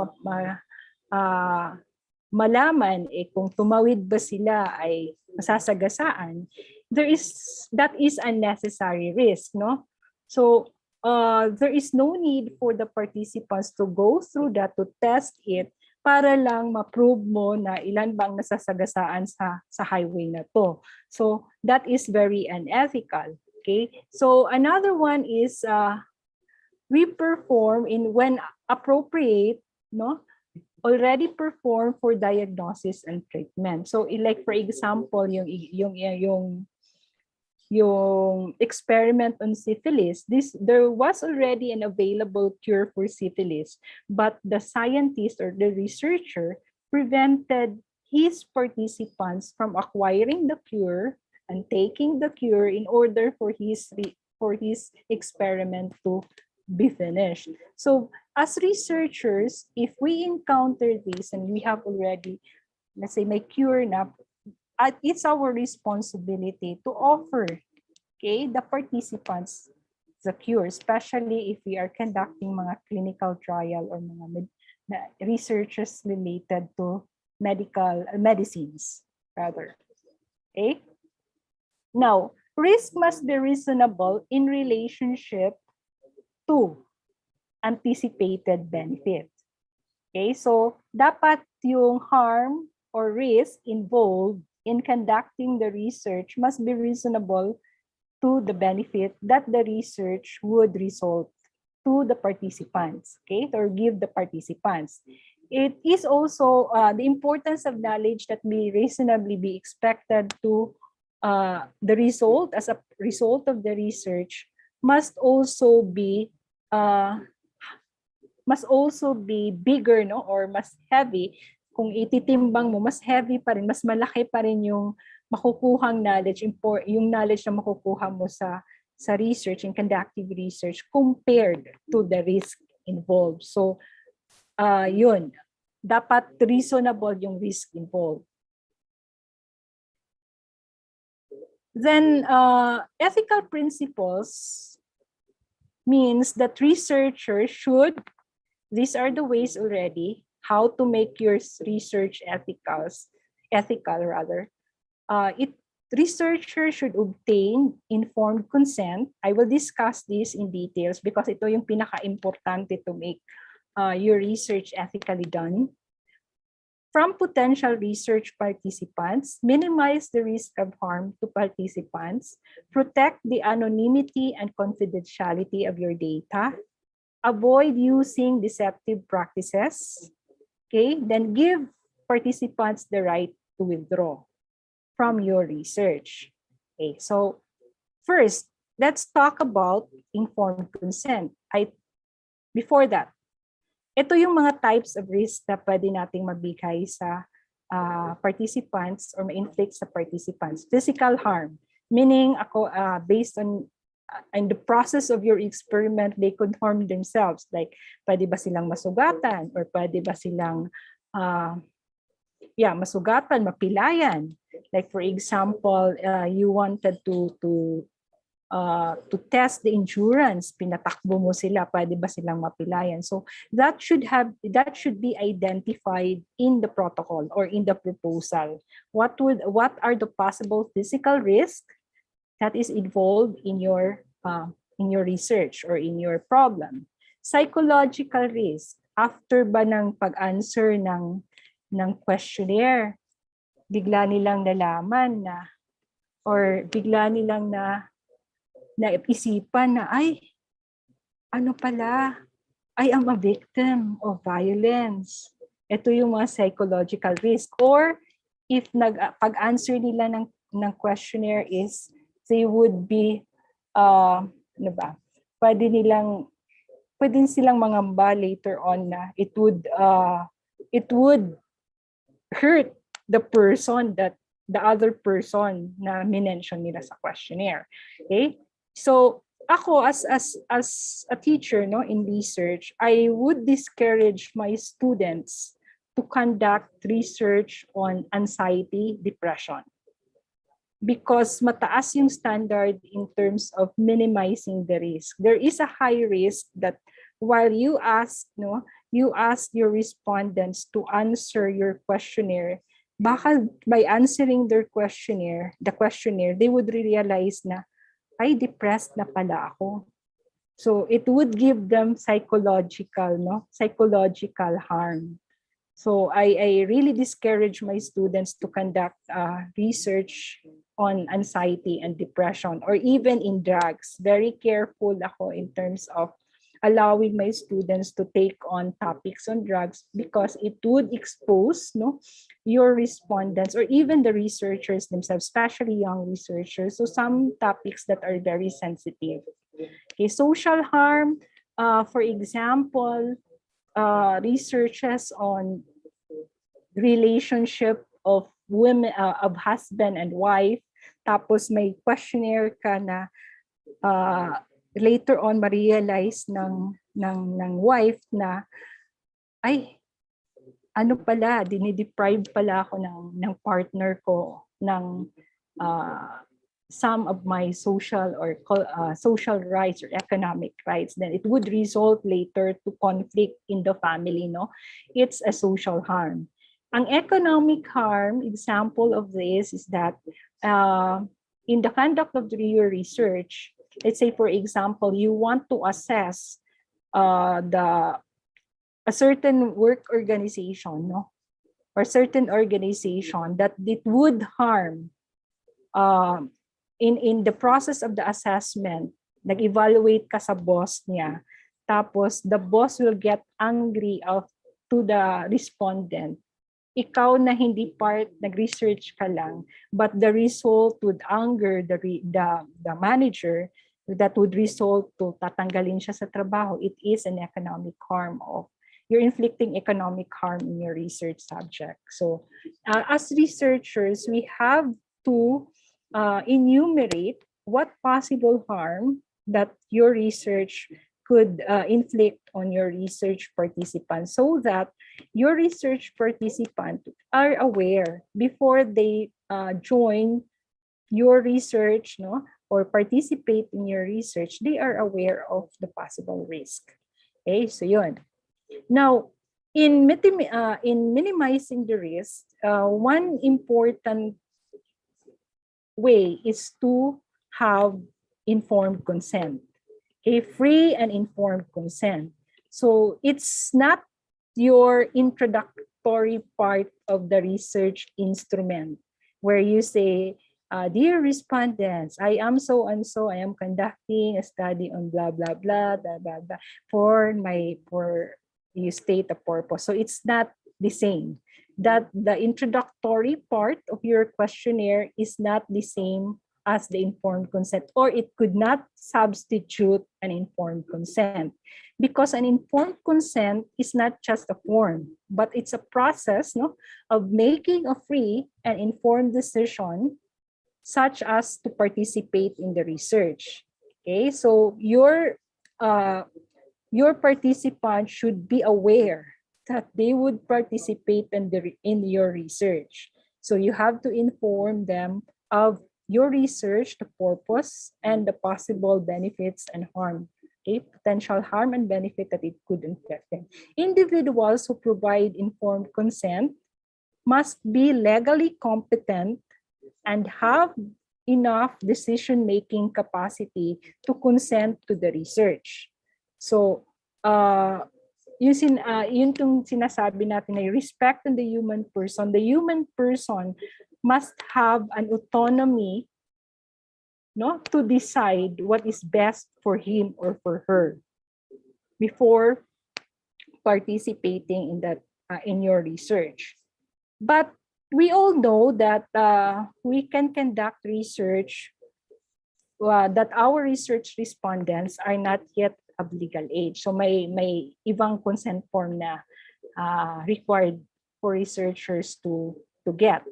malaman kung tumawid ba sila ay masasagasaan, that is unnecessary risk, So there is no need for the participants to go through that, to test it, para lang ma-prove mo na ilan bang nasasagasaan sa highway na to. So that is very unethical. Okay, so another one is we perform when appropriate, already perform for diagnosis and treatment. So like for example, yung experiment on syphilis, there was already an available cure for syphilis, but the scientist or the researcher prevented his participants from acquiring the cure and taking the cure in order for his experiment to be finished. So as researchers, if we encounter this and we have already, let's say, may cure na, it's our responsibility to offer, the participants the cure, especially if we are conducting mga clinical trial or mga researches related to medicines, rather. Okay? Now, risk must be reasonable in relationship to anticipated benefit. Okay? So, dapat yung harm or risk involved in conducting the research must be reasonable to the benefit that the research would result to the participants, or give the participants. It is also the importance of knowledge that may reasonably be expected to the result, as a result of the research, must also be bigger, or mas heavy. Kung ititimbang mo, mas heavy pa rin, mas malaki pa rin yung makukuhang knowledge, yung knowledge na makukuha mo sa research and conducting research compared to the risk involved. So, yun. Dapat reasonable yung risk involved. Then, ethical principles means that researchers should, these are the ways already, how to make your research ethical. Researchers should obtain informed consent. I will discuss this in details because ito yung pinaka-importante to make your research ethically done. From potential research participants, minimize the risk of harm to participants, protect the anonymity and confidentiality of your data, avoid using deceptive practices, then give participants the right to withdraw from your research. So first, let's talk about informed consent. Before that, ito yung mga types of risk na pwede nating mabigay sa participants or ma-inflict sa participants. Physical harm, meaning based on in the process of your experiment, they could harm themselves. Like, pwede ba silang masugatan or pwede ba silang masugatan, mapilayan. Like for example, you wanted to test the endurance, pinatakbo mo sila, pwede ba silang mapilayan? So that should be identified in the protocol or in the proposal. What are the possible physical risks that is involved in your research or in your problem? Psychological risk, after ba ng pag-answer ng questionnaire, bigla nilang nalaman na or bigla nilang naisipan na, ay, ano pala, I am a victim of violence. Ito yung mga psychological risk. Or if pag-answer nila ng questionnaire is they would be, pwede silang mangamba later on na it would hurt the person, that the other person na minention nila sa questionnaire. Okay? So ako as a teacher, no, in research, I would discourage my students to conduct research on anxiety, depression, because mataas yung standard in terms of minimizing the risk. There is a high risk that while you ask your respondents to answer your questionnaire, baka by answering the questionnaire, they would realize na, ay, depressed na pala ako. So it would give them psychological harm. So I really discourage my students to conduct research on anxiety and depression, or even in drugs. Very careful ako in terms of allowing my students to take on topics on drugs, because it would expose your respondents or even the researchers themselves, especially young researchers, so some topics that are very sensitive. Okay, social harm, for example, researches on relationship of women, of husband and wife, tapos may questionnaire ka na later on ma-realize ng wife na, ay, ano pala, dinideprive pala ako ng partner ko ng some of my social rights or economic rights. Then it would result later to conflict in the family, no? It's a social harm. Ang economic harm, example of this is that in the conduct of your research, let's say, for example, you want to assess a certain work organization, no, or certain organization that it would harm in the process of the assessment. Nag-evaluate ka sa boss niya, tapos the boss will get angry to the respondent. Ikaw na hindi part, nag-research ka lang, but the result would anger the manager, that would result to tatanggalin siya sa trabaho. It is an economic harm you're inflicting economic harm in your research subject. So as researchers, we have to enumerate what possible harm that your research could inflict on your research participants, so that your research participants are aware before they join your research, no, or participate in your research. They are aware of the possible risk. Okay, so yun. Now, in minimizing the risk, one important way is to have informed consent. Okay, free and informed consent. So it's not your introductory part of the research instrument where you say, dear respondents, I am so and so, I am conducting a study on blah, blah, blah, blah, blah, blah, for you state a purpose. So it's not the same. That the introductory part of your questionnaire is not the same as the informed consent, or it could not substitute an informed consent, because an informed consent is not just a form, but it's a process, no, of making a free and informed decision, such as to participate in the research. Okay, so your participant should be aware that they would participate in your research. So you have to inform them of your research, the purpose, and the possible benefits and harm, okay, potential harm and benefit that it could inflict them. Individuals who provide informed consent must be legally competent and have enough decision-making capacity to consent to the research. So, yun tong sinasabi natin na respect on the human person must have an autonomy, no, to decide what is best for him or for her before participating in that in your research. But we all know that we can conduct research, that our research respondents are not yet of legal age. So may ibang consent form na required for researchers to get.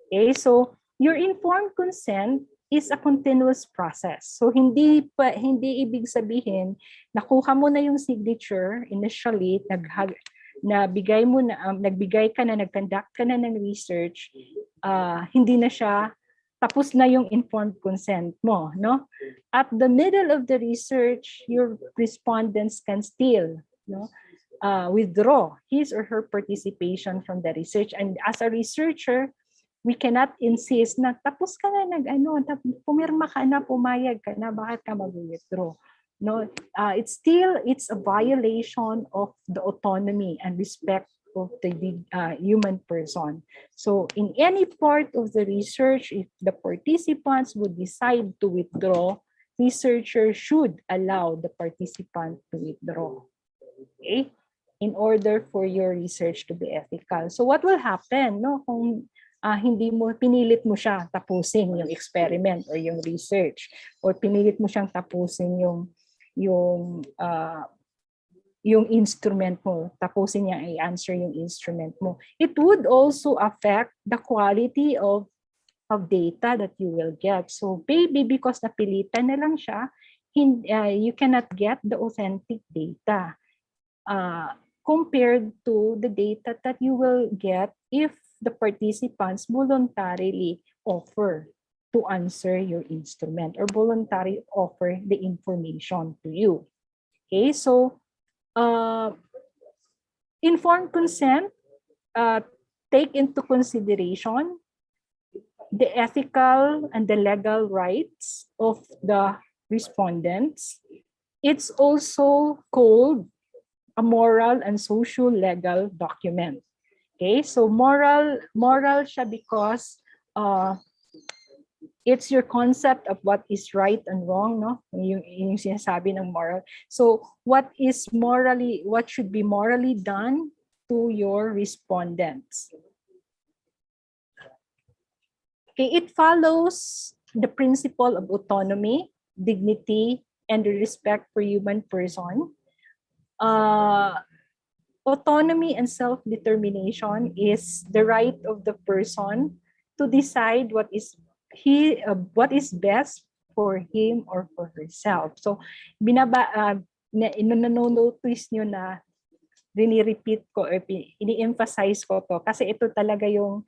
Okay, so your informed consent is a continuous process. So hindi ibig sabihin nakuha mo na yung signature initially, nagbigay ka na, nag-conduct ka na ng research, hindi na siya tapos na yung informed consent mo, no? At the middle of the research, your respondents can still, no, withdraw his or her participation from the research. And as a researcher, we cannot insist na tapos ka na pumirma ka na, pumayag ka na, bakit ka mag-withdraw? No, it's a violation of the autonomy and respect of the human person. So in any part of the research, if the participants would decide to withdraw, researchers should allow the participant to withdraw, okay, in order for your research to be ethical. So what will happen, no, kung pinilit mo siya tapusin yung experiment or yung research, or pinilit mo siyang tapusin yung instrument mo, tapusin niya i-answer yung instrument mo, it would also affect the quality of data that you will get. So maybe because napilitan na lang siya, you cannot get the authentic data compared to the data that you will get if the participants voluntarily offer to answer your instrument or voluntarily offer the information to you. Okay, so informed consent take into consideration the ethical and the legal rights of the respondents. It's also called a moral and social legal document. Okay, so moral siya because it's your concept of what is right and wrong, no? Yung sinasabi ng moral. So what should be morally done to your respondents. Okay, it follows the principle of autonomy, dignity, and the respect for human person. Autonomy and self-determination is the right of the person to decide what is best for him or for herself. So nanonotice nyo na rini-repeat ko or ini-emphasize ko to kasi ito talaga yung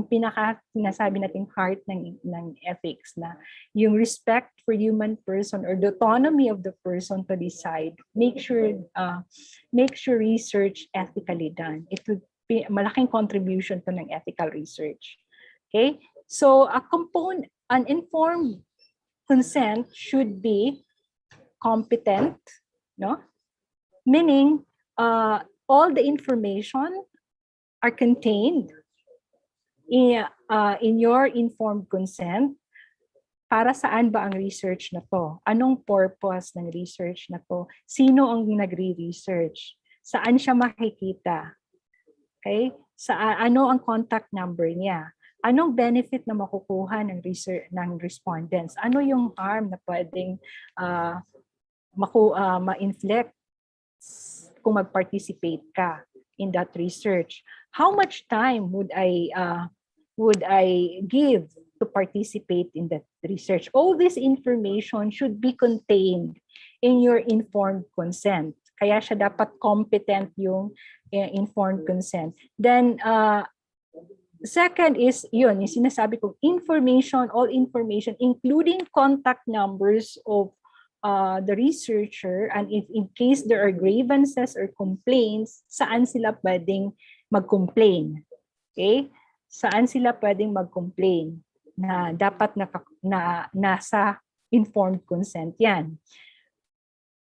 pinaka sinasabi nating heart ng ethics, na yung respect for human person or the autonomy of the person to decide. Make sure research ethically done. It would be malaking contribution to ng ethical research. Okay? So an informed consent should be competent, no? Meaning all the information are contained in your informed consent. Para saan ba ang research na to? Anong purpose ng research na to? Sino ang nagre-research? Saan siya makikita? Okay? Ano ang contact number niya? anong benefit na makukuha ng respondents? Ano yung harm na pwedeng ma-inflict kung mag-participate ka in that research? How much time would I give to participate in that research? All this information should be contained in your informed consent. Kaya siya dapat competent yung informed consent. Then, second is, yun, yung sinasabi ko, all information, including contact numbers of the researcher, and if in case there are grievances or complaints, saan sila pwedeng mag-complain. Okay? Saan sila pwedeng mag-complain na dapat nasa informed consent yan.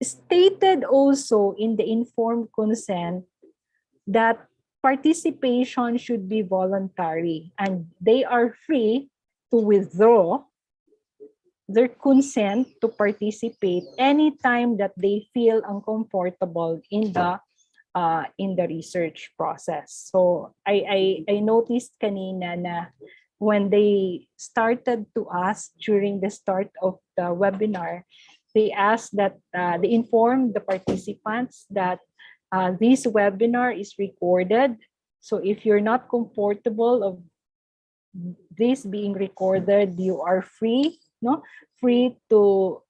Stated also in the informed consent that participation should be voluntary and they are free to withdraw their consent to participate anytime that they feel uncomfortable in the research process. So I noticed kanina na when they started to ask during the start of the webinar, they asked that they informed the participants that this webinar is recorded. So if you're not comfortable of this being recorded, you are free, free to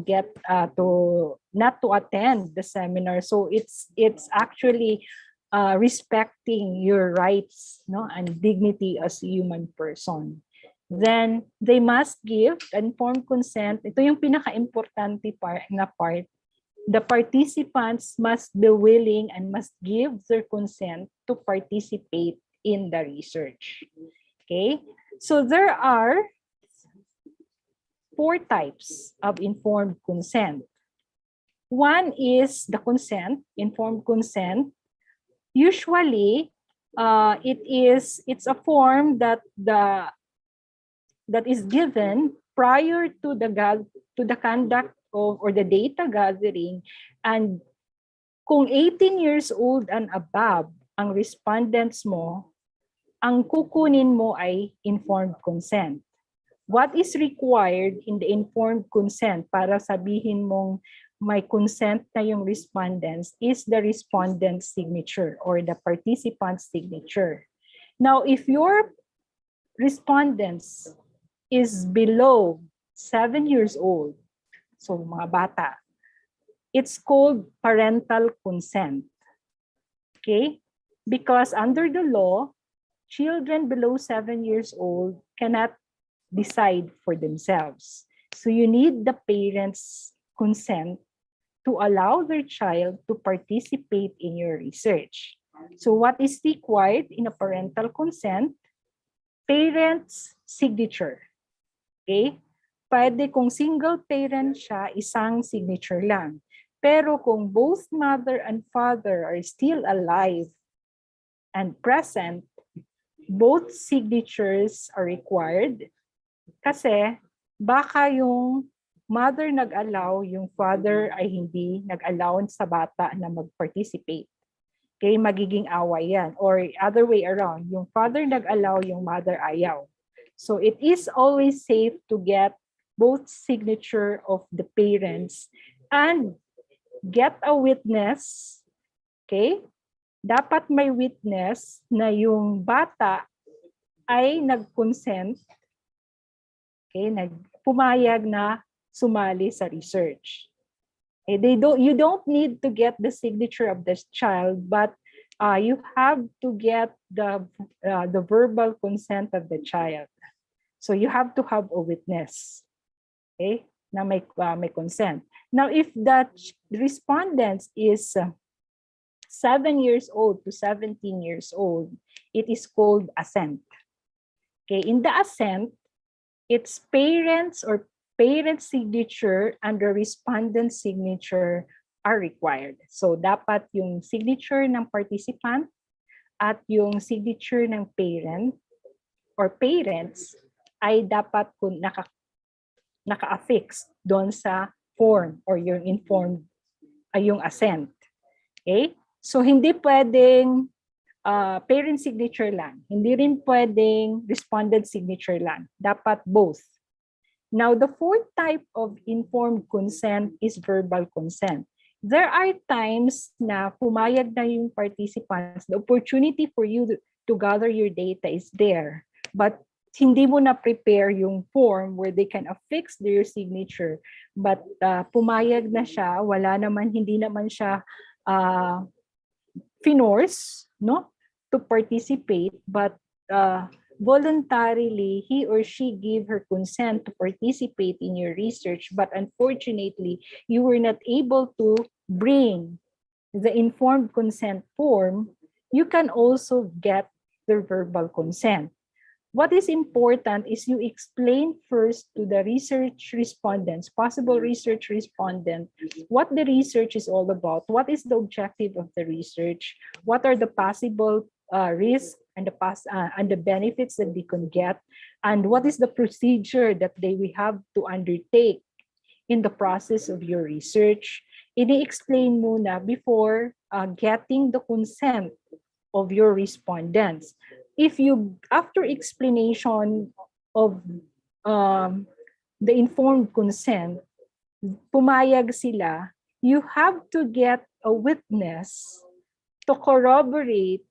get to not to attend the seminar. So it's actually respecting your rights, and dignity as a human person. Then they must give informed consent. Ito yung pinaka-importante part. The participants must be willing and must give their consent to participate in the research. Okay, so there are 4 types of informed consent. One is the consent, informed consent. Usually, it's a form that is given prior to the conduct of or the data gathering, and kung 18 years old and above ang respondents mo, ang kukunin mo ay informed consent. What is required in the informed consent para sabihin mong may consent na yung respondents is the respondent's signature or the participant's signature. Now, if your respondents is below 7 years old, so mga bata, it's called parental consent. Okay? Because under the law, children below 7 years old cannot decide for themselves. So you need the parents' consent to allow their child to participate in your research. So what is required in a parental consent? Parents' signature. Okay? Pwede kung single parent siya, isang signature lang. Pero kung both mother and father are still alive and present, both signatures are required kasi baka yung mother nag-allow, yung father ay hindi nag-allow sa bata na mag-participate. Okay, magiging away yan. Or other way around, yung father nag-allow, yung mother ayaw. So it is always safe to get both signature of the parents and get a witness. Okay? Dapat may witness na yung bata ay nag-consent, okay, pumayag na sumali sa research. Okay, you don't need to get the signature of this child, but you have to get the verbal consent of the child. So you have to have a witness, okay, na may consent. Now, if the respondent is 7 years old to 17 years old, it is called assent. Okay, in the assent, it's parents or parent signature and the respondent signature are required. So dapat yung signature ng participant at yung signature ng parent or parents ay dapat naka-affix doon sa form or yung informed ay yung assent. Okay? So hindi pwedeng parent signature lang. Hindi rin pwedeng respondent signature lang. Dapat both. Now, the fourth type of informed consent is verbal consent. There are times na pumayag na yung participants, the opportunity for you to gather your data is there, but hindi mo na prepare yung form where they can affix their signature, but pumayag na siya, hindi naman siya finorce, no, to participate, but voluntarily, he or she gave her consent to participate in your research, but unfortunately, you were not able to bring the informed consent form, you can also get the verbal consent. What is important is you explain first to the research respondents, possible research respondent, what the research is all about, what is the objective of the research, what are the possible risks and the benefits that they can get, and what is the procedure that they will have to undertake in the process of your research. Ini-explain muna before getting the consent of your respondents. If you, after explanation of the informed consent, pumayag sila, you have to get a witness to corroborate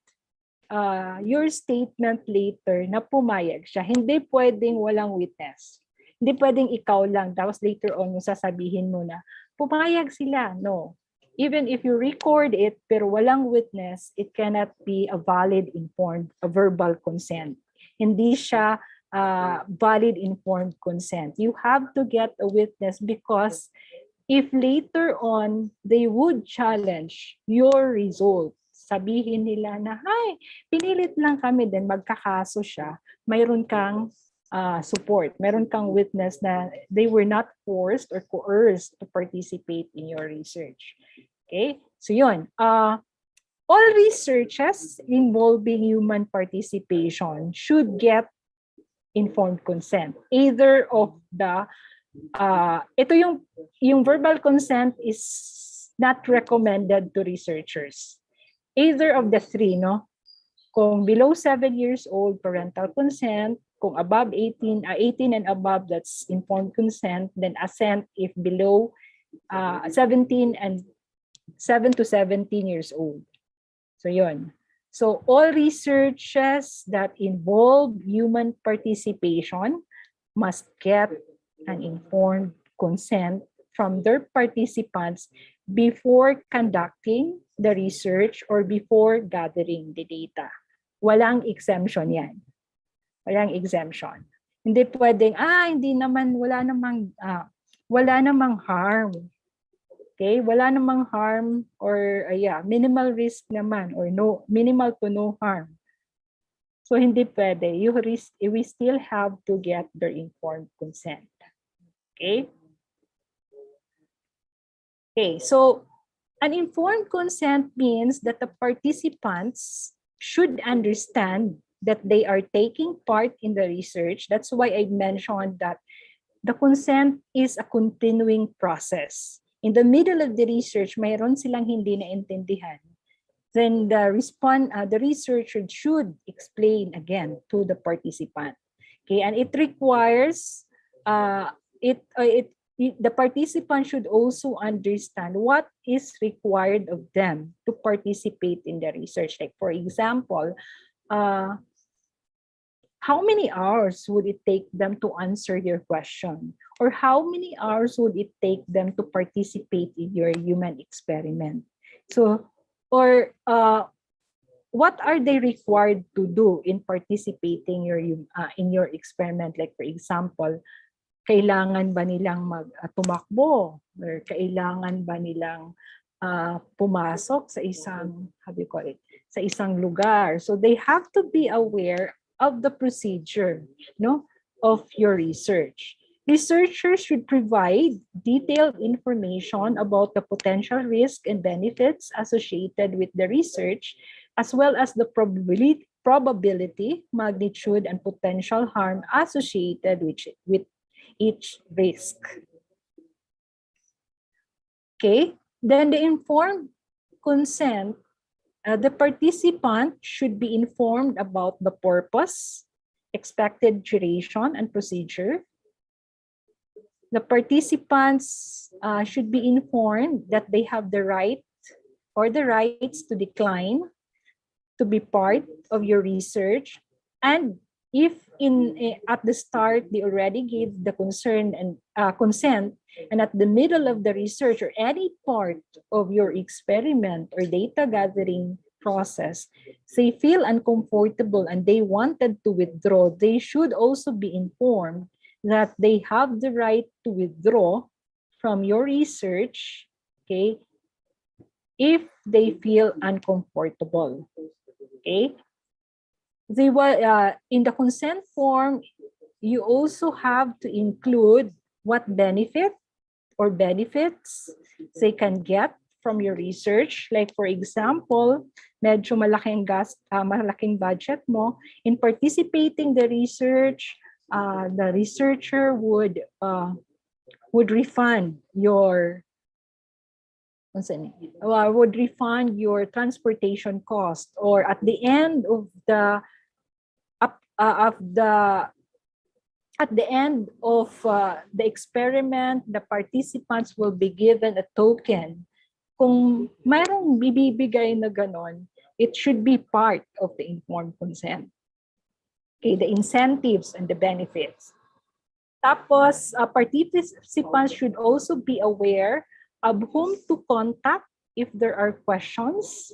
your statement later na pumayag siya. Hindi pwedeng walang witness. Hindi pwedeng ikaw lang, tapos later on mo sasabihin mo na, pumayag sila. No. Even if you record it, pero walang witness, it cannot be a valid informed, a verbal consent. Hindi siya valid informed consent. You have to get a witness because if later on, they would challenge your result, sabihin nila na, ay, pinilit lang kami din, magkakaso siya, mayroon kang support, mayroon kang witness na they were not forced or coerced to participate in your research. Okay, so yun. All researches involving human participation should get informed consent. Either of the, ito yung verbal consent is not recommended to researchers. Either of the three, no? Kung below 7 years old, parental consent. Kung above 18 and above, that's informed consent. Then assent if below 17 and 7 to 17 years old. So yun. So all researches that involve human participation must get an informed consent from their participants before conducting the research or before gathering the data. Walang exemption yan. Walang exemption. Hindi pwedeng, wala namang harm. Okay, wala namang harm or minimal risk naman or no, minimal to no harm. So hindi pwede. We still have to get their informed consent. Okay? Okay, so an informed consent means that the participants should understand that they are taking part in the research. That's why I mentioned that the consent is a continuing process. In the middle of the research, mayroon silang hindi naintindihan. Then the researcher should explain again to the participant. Okay, and it requires the participant should also understand what is required of them to participate in the research. Like for example, how many hours would it take them to answer your question? Or how many hours would it take them to participate in your human experiment? So, or what are they required to do in participating in your experiment? Like for example, kailangan ba nilang tumakbo? Or kailangan ba nilang pumasok sa isang, sa isang lugar? So they have to be aware of the procedure, no, of your research. Researchers should provide detailed information about the potential risk and benefits associated with the research, as well as the probability, magnitude, and potential harm associated with each risk. Okay, then the informed consent The participant should be informed about the purpose, expected duration, and procedure. The participants should be informed that they have the right or the rights to decline to be part of your research. And if at the start they already gave the consent, and at the middle of the research or any part of your experiment or data gathering process, they feel uncomfortable and they wanted to withdraw, they should also be informed that they have the right to withdraw from your research, okay, if they feel uncomfortable. Okay. They will, in the consent form, you also have to include what benefit or benefits they can get from your research. Like for example, medyo malaking budget mo. In participating the research, the researcher would refund your would refund your transportation cost, or at the end of the the experiment, the participants will be given a token. Kung mayroong bibigay na ganon, it should be part of the informed consent. Okay, the incentives and the benefits. Tapos, participants should also be aware of whom to contact if there are questions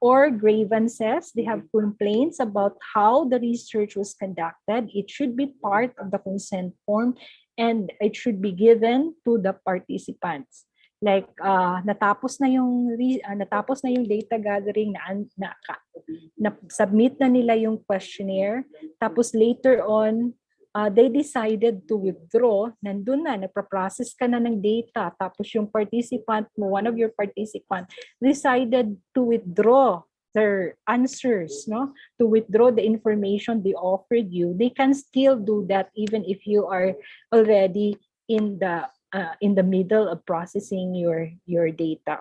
or grievances. They have complaints about how the research was conducted. It should be part of the consent form and it should be given to the participants. Like natapos na yung data gathering, na submit na nila yung questionnaire, tapos later on they decided to withdraw, nandun na, nagpa-process ka na ng data, tapos yung participant mo, one of your participant, decided to withdraw their answers, no? To withdraw the information they offered you. They can still do that even if you are already in the middle of processing your data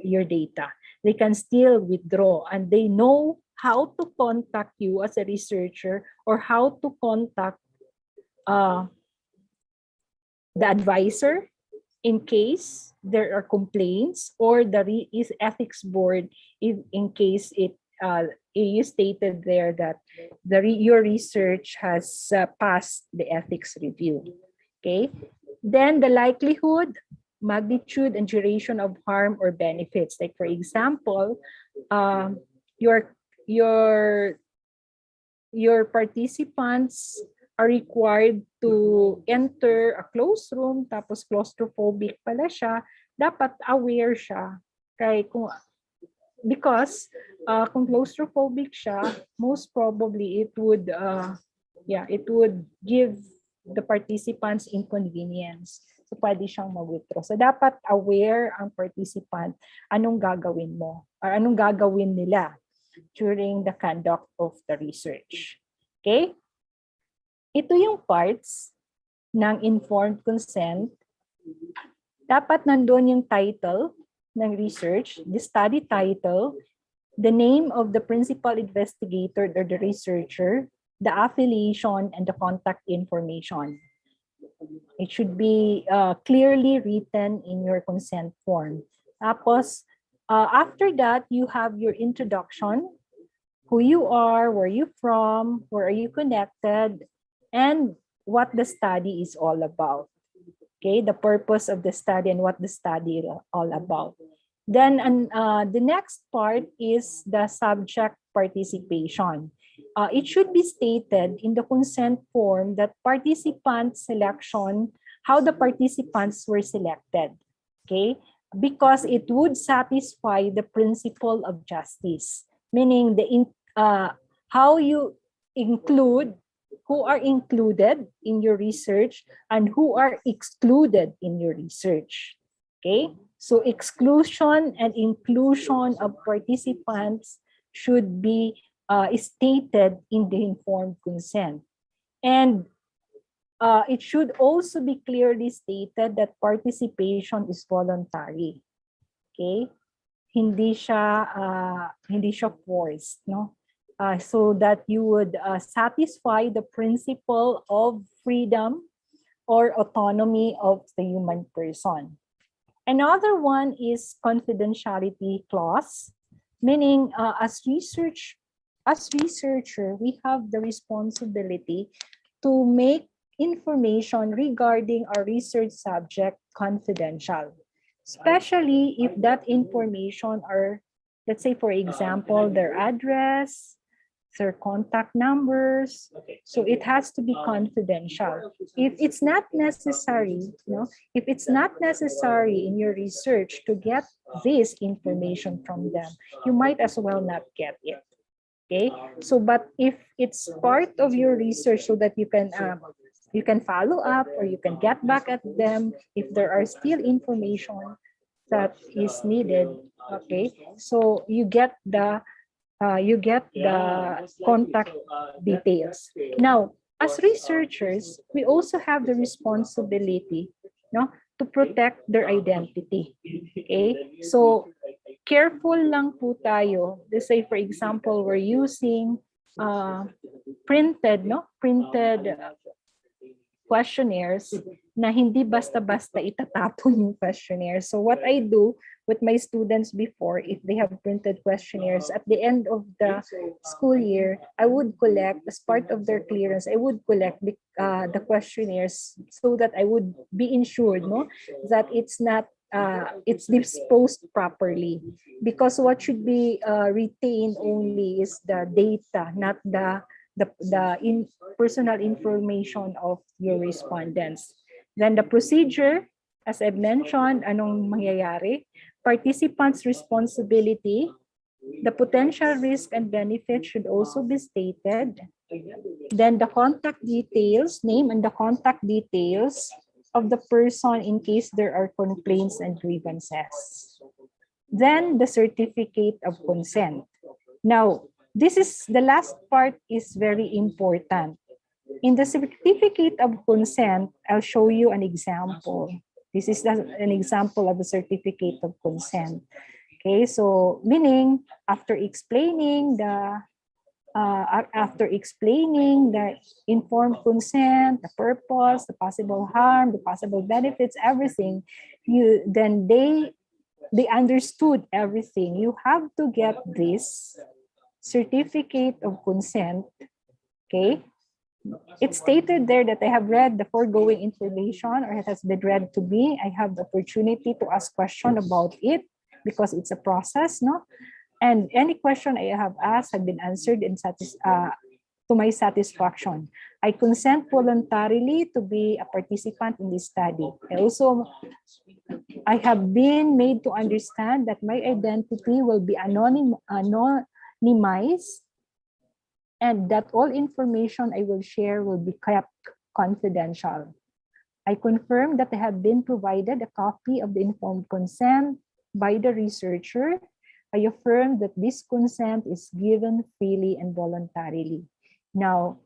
your data. They can still withdraw and they know how to contact you as a researcher or how to contact the advisor in case there are complaints, or the ethics board in case it is stated there that your research has passed the ethics review. Okay, then the likelihood, magnitude, and duration of harm or benefits. Like for example, your participants are required to enter a closed room, tapos claustrophobic pala siya, dapat aware siya. Because kung claustrophobic siya, most probably it would give the participants inconvenience. So pwede siyang ma-withdraw. So dapat aware ang participant anong gagawin mo or anong gagawin nila during the conduct of the research. Okay? Ito yung parts ng informed consent. Dapat nandun yung title ng research, the study title, the name of the principal investigator or the researcher, the affiliation, and the contact information. It should be clearly written in your consent form. Tapos, after that, you have your introduction, who you are, where you from, where are you connected, and what the study is all about. Okay, the purpose of the study and what the study is all about. Then the next part is the subject participation. It should be stated in the consent form that participant selection, how the participants were selected. Okay, because it would satisfy the principle of justice, meaning how you include who are included in your research and who are excluded in your research. Okay, so exclusion and inclusion of participants should be stated in the informed consent. And it should also be clearly stated that participation is voluntary. Okay, hindi siya forced, no? So that you would satisfy the principle of freedom or autonomy of the human person. Another one is confidentiality clause, meaning as researcher, we have the responsibility to make information regarding our research subject confidential, especially if that information are, let's say, for example, their address, their contact numbers. So it has to be confidential. If it's not necessary, if it's not necessary in your research to get this information from them, you might as well not get it. Okay. So, but if it's part of your research so that you can follow up or you can get back at them if there are still information that is needed. Okay. So you get the contact details. Now, as researchers, we also have the responsibility, to protect their identity. Okay? So, careful lang po tayo. Let's say, for example, we're using printed questionnaires na hindi basta-basta itatapon yung questionnaire. So what I do with my students before, if they have printed questionnaires, at the end of the school year, I would collect, as part of their clearance, I would collect the questionnaires so that I would be ensured, that it's not it's disposed properly, because what should be retained only is the data, not the personal information of your respondents. Then the procedure, as I've mentioned, anong mangyayari? Participants' responsibility, the potential risk and benefit should also be stated. Then the contact details, name and the contact details of the person in case there are complaints and grievances. Then the certificate of consent. Now, the last part is very important. In the certificate of consent, I'll show you an example. This is an example of a certificate of consent. Okay, so meaning after explaining the informed consent, the purpose, the possible harm, the possible benefits, everything, they understood everything. You have to get this certificate of consent. Okay, it's stated there that I have read the foregoing information, or it has been read to me. I have the opportunity to ask question about it because it's a process, and any question I have asked have been answered to my satisfaction. I consent voluntarily to be a participant in this study. I have been made to understand that my identity will be anonymized, and that all information I will share will be kept confidential. I confirm that I have been provided a copy of the informed consent by the researcher. I affirm that this consent is given freely and voluntarily. Now,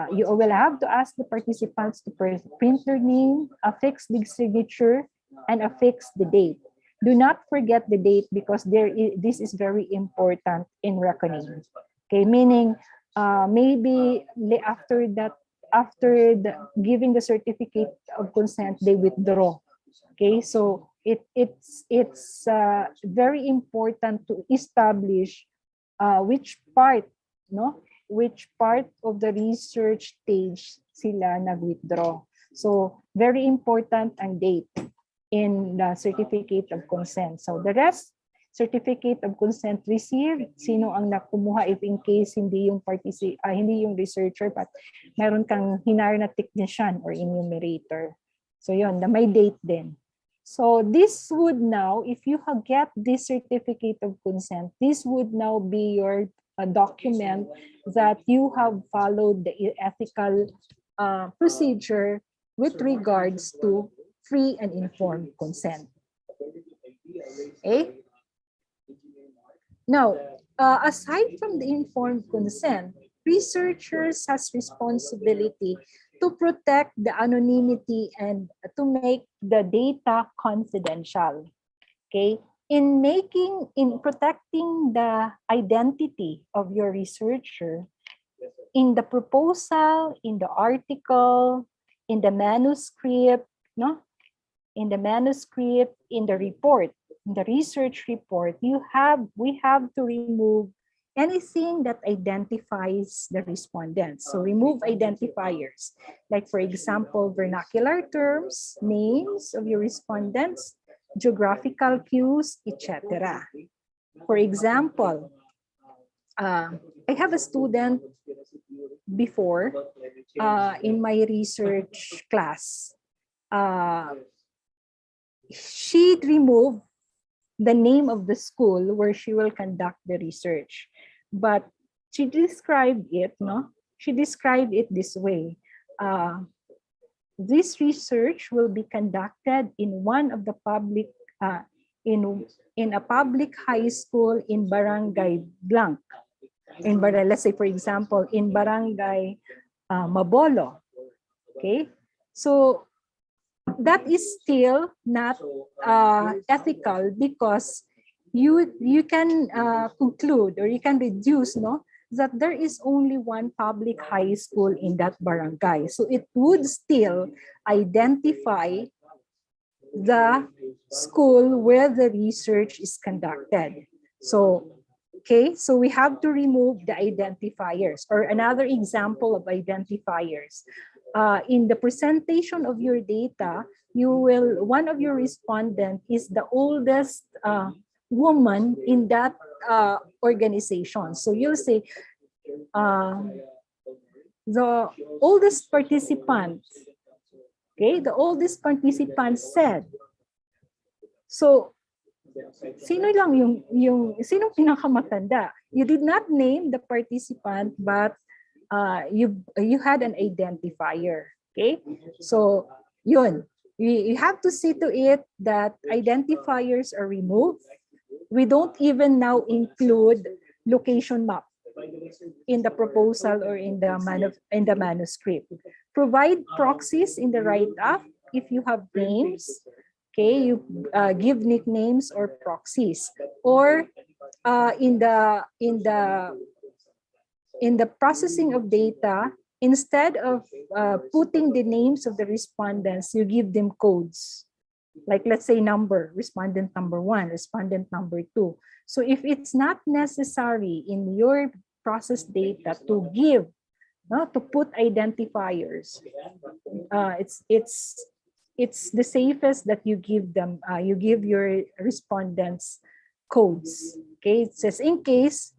you will have to ask the participants to print their name, affix the signature, and affix the date. Do not forget the date, because this is very important in reckoning. Okay, meaning maybe after giving the certificate of consent, they withdraw. Okay, so it's very important to establish which part of the research stage sila nag-withdraw. So very important ang date in the certificate of consent. So the rest, certificate of consent received, sino ang nakumuha if in case hindi yung researcher, but meron kang hinire na technician or enumerator. So yun, may date din. So this would now, if you get this certificate of consent, this would now be your document that you have followed the ethical procedure with regards to free and informed consent. Okay? Now, aside from the informed consent, researchers has responsibility to protect the anonymity and to make the data confidential. Okay? in protecting the identity of your researcher, in the proposal, in the article, in the manuscript, no? In the manuscript, in the report, in the research report, we have to remove anything that identifies the respondents. So remove identifiers, like for example, vernacular terms, names of your respondents, geographical cues, etc. For example, I have a student before in my research class. She removed the name of the school where she will conduct the research, but she described it, no? She described it this way. This research will be conducted in one of the public, in a public high school in Barangay Blanc. Let's say, for example, in Barangay Mabolo. Okay, so that is still not ethical, because you can conclude, or you can reduce, no, that there is only one public high school in that barangay. So it would still identify the school where the research is conducted. So, okay, so we have to remove the identifiers. Or another example of identifiers. In the presentation of your data, one of your respondent is the oldest woman in that organization. So you'll say, the oldest participant, okay, the oldest participant said. So, sino lang sinong pinakamatanda? You did not name the participant, but you had an identifier. Okay, so yun, you have to see to it that identifiers are removed. We don't even now include location map in the proposal or in the manuscript. Provide proxies in the write-up if you have names. Okay, you give nicknames or proxies, or in the processing of data, instead of putting the names of the respondents, you give them codes. Like, let's say, number, respondent number 1, respondent number 2. So if it's not necessary in your process data to give, to put identifiers, it's the safest that you give them, you give your respondents codes. Okay, it says in case,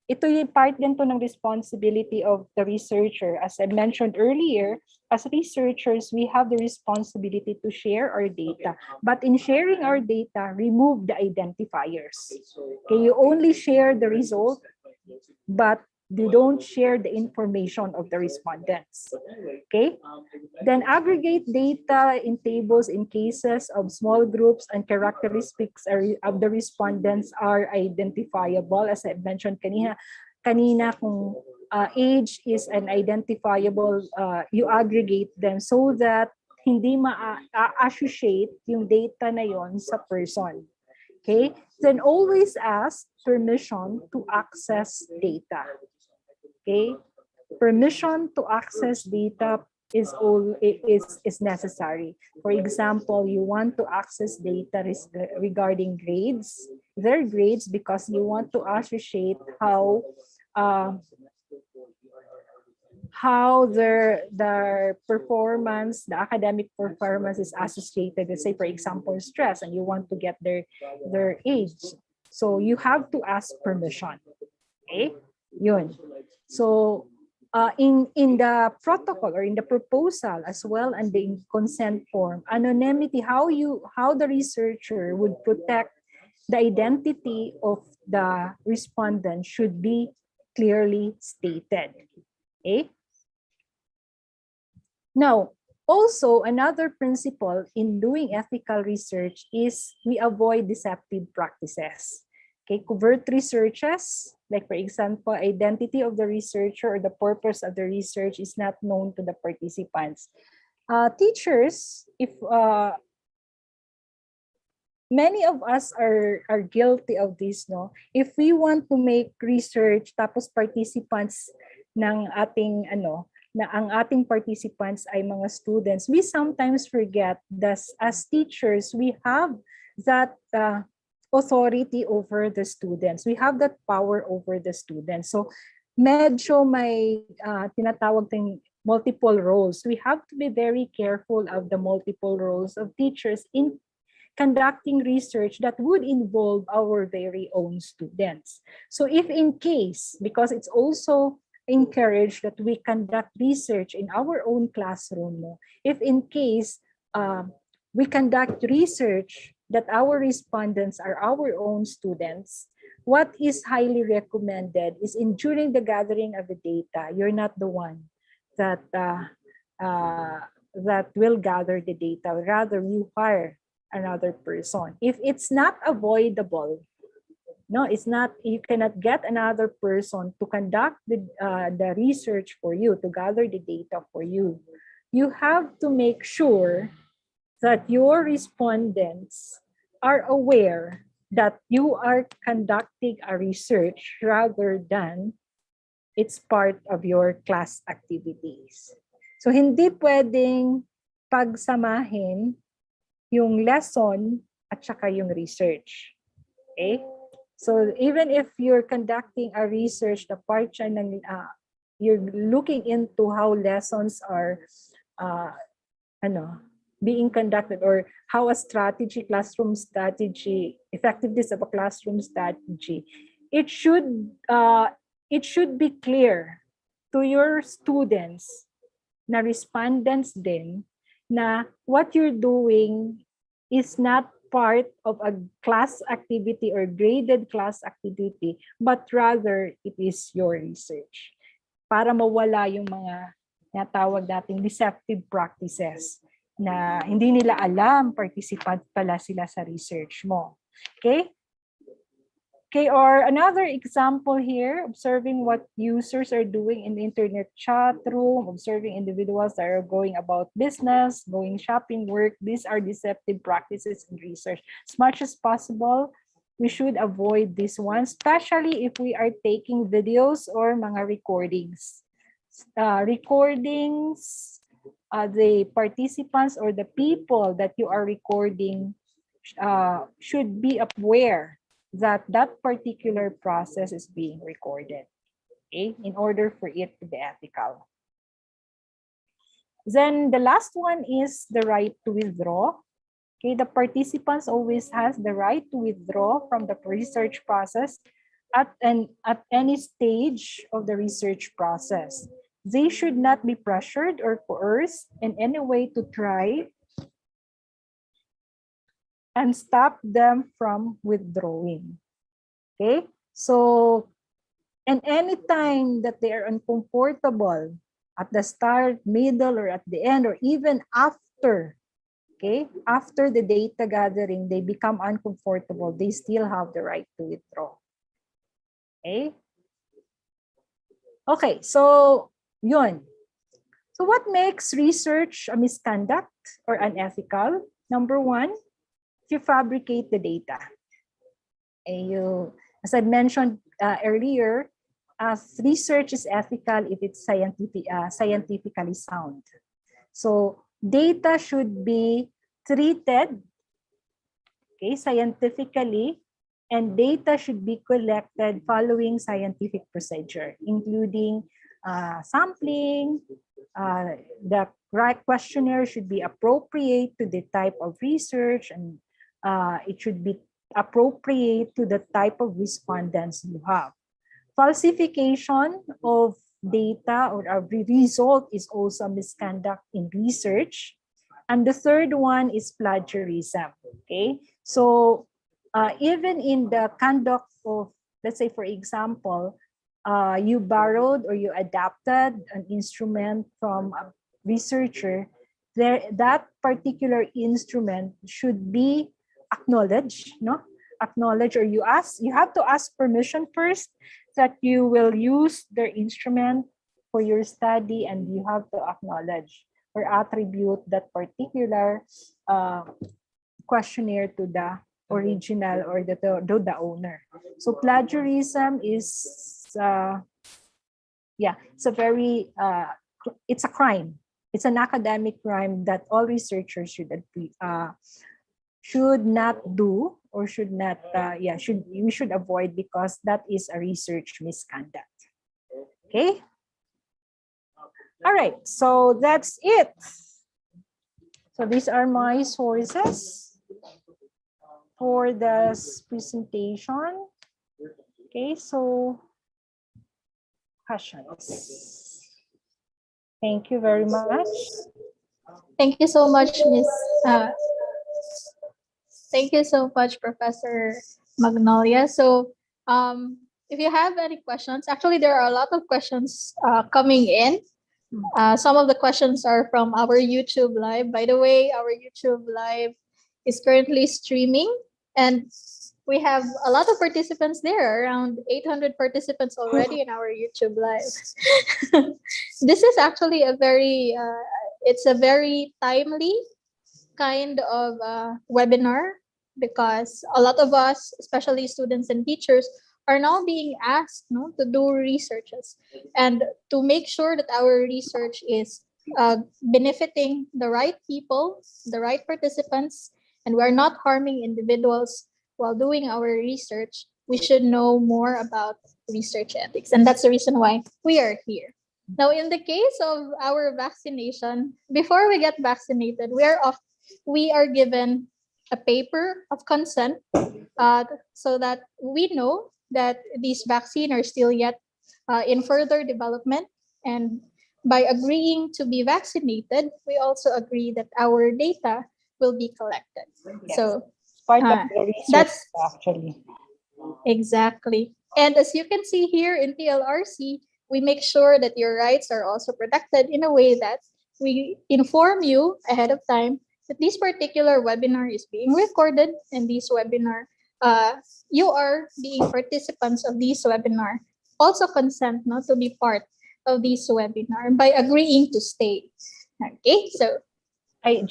ito yung part din to ng responsibility of the researcher. As I mentioned earlier, as researchers, we have the responsibility to share our data. But in sharing our data, remove the identifiers. Okay, you only share the result, but you don't share the information of the respondents. Okay, then aggregate data in tables in cases of small groups and characteristics of the respondents are identifiable. As I mentioned kanina kung age is an identifiable, you aggregate them so that hindi ma-associate yung data na yon sa person. Okay, then always ask permission to access data. Okay, permission to access data is necessary. For example, you want to access data regarding grades, their grades, because you want to associate how their performance, the academic performance, is associated with, say, for example, stress, and you want to get their age. So you have to ask permission. Okay, yun. So in the protocol or in the proposal as well, and the consent form, anonymity, how the researcher would protect the identity of the respondent should be clearly stated. Okay. Now, also another principle in doing ethical research is we avoid deceptive practices. Okay, covert researches, like for example, identity of the researcher or the purpose of the research is not known to the participants. Teachers, if many of us are guilty of this, no? If we want to make research, tapos participants ng ating na ang ating participants ay mga students, we sometimes forget that as teachers, we have that authority over the students. We have that power over the students. So medyo may tinatawag tayong multiple roles. We have to be very careful of the multiple roles of teachers in conducting research that would involve our very own students. So if in case, because it's also encouraged that we conduct research in our own classroom, no? If in case we conduct research that our respondents are our own students, what is highly recommended is during the gathering of the data, you're not the one that that will gather the data. Rather, you hire another person. If it's not avoidable, no, it's not, you cannot get another person to conduct the research for you, to gather the data for you. You have to make sure that your respondents are aware that you are conducting a research rather than it's part of your class activities. So hindi pwedeng pagsamahin yung lesson at saka yung research. Okay? So even if you're conducting a research, the part siya ng, you're looking into how lessons are being conducted, or how a strategy, classroom strategy, effectiveness of a classroom strategy, it should be clear to your students na respondents din na what you're doing is not part of a class activity or graded class activity, but rather it is your research. Para mawala yung mga natawag nating deceptive practices na hindi nila alam participant pala sila sa research mo. Okay? Okay, or another example here, observing what users are doing in the internet chat room, observing individuals that are going about business, going shopping, work. These are deceptive practices in research. As much as possible, we should avoid this one, especially if we are taking videos or mga recordings. The participants or the people that you are recording should be aware that that particular process is being recorded, okay, in order for it to be ethical. Then the last one is the right to withdraw. Okay, the participants always has the right to withdraw from the research process at any stage of the research process. They should not be pressured or coerced in any way to try and stop them from withdrawing. Okay, so, and any time that they are uncomfortable at the start, middle, or at the end, or even after, okay, after the data gathering, they become uncomfortable, they still have the right to withdraw. Okay, okay, so yun. So what makes research a misconduct or unethical? Number one, you fabricate the data. As I mentioned earlier, research is ethical if it's scientifically sound. So data should be treated, okay, scientifically, and data should be collected following scientific procedure, including sampling. The right questionnaire should be appropriate to the type of research, and it should be appropriate to the type of respondents you have. Falsification of data or a result is also misconduct in research. And the third one is plagiarism. Okay, so even in the conduct of, let's say, for example, you borrowed or you adapted an instrument from a researcher, that particular instrument should be acknowledged, no? Acknowledge, or you have to ask permission first that you will use their instrument for your study, and you have to acknowledge or attribute that particular questionnaire to the original or the owner. So plagiarism is it's a very it's a crime. It's an academic crime that all researchers should not do, or should not we should avoid, because that is a research misconduct. Okay. All right, so that's it. So these are my sources for this presentation. Okay, so questions. Thank you very much. Thank you so much, Miss. Thank you so much, Professor Magnolia. So, if you have any questions, actually, there are a lot of questions coming in. Some of the questions are from our YouTube Live. By the way, our YouTube Live is currently streaming, and we have a lot of participants there, around 800 participants already in our YouTube Live. This is actually it's a very timely kind of webinar, because a lot of us, especially students and teachers, are now being asked to do researches and to make sure that our research is benefiting the right people, the right participants, and we're not harming individuals while doing our research. We should know more about research ethics, and that's the reason why we are here. Now, in the case of our vaccination, before we get vaccinated, we are given a paper of consent, so that we know that these vaccines are still yet in further development. And by agreeing to be vaccinated, we also agree that our data will be collected. Yes. So Part of the research, that's actually. exactly. And as you can see here in TLRC, we make sure that your rights are also protected in a way that we inform you ahead of time that this particular webinar is being recorded, and this webinar, you are being participants of this webinar. Also consent not to be part of this webinar by agreeing to stay. Okay, so By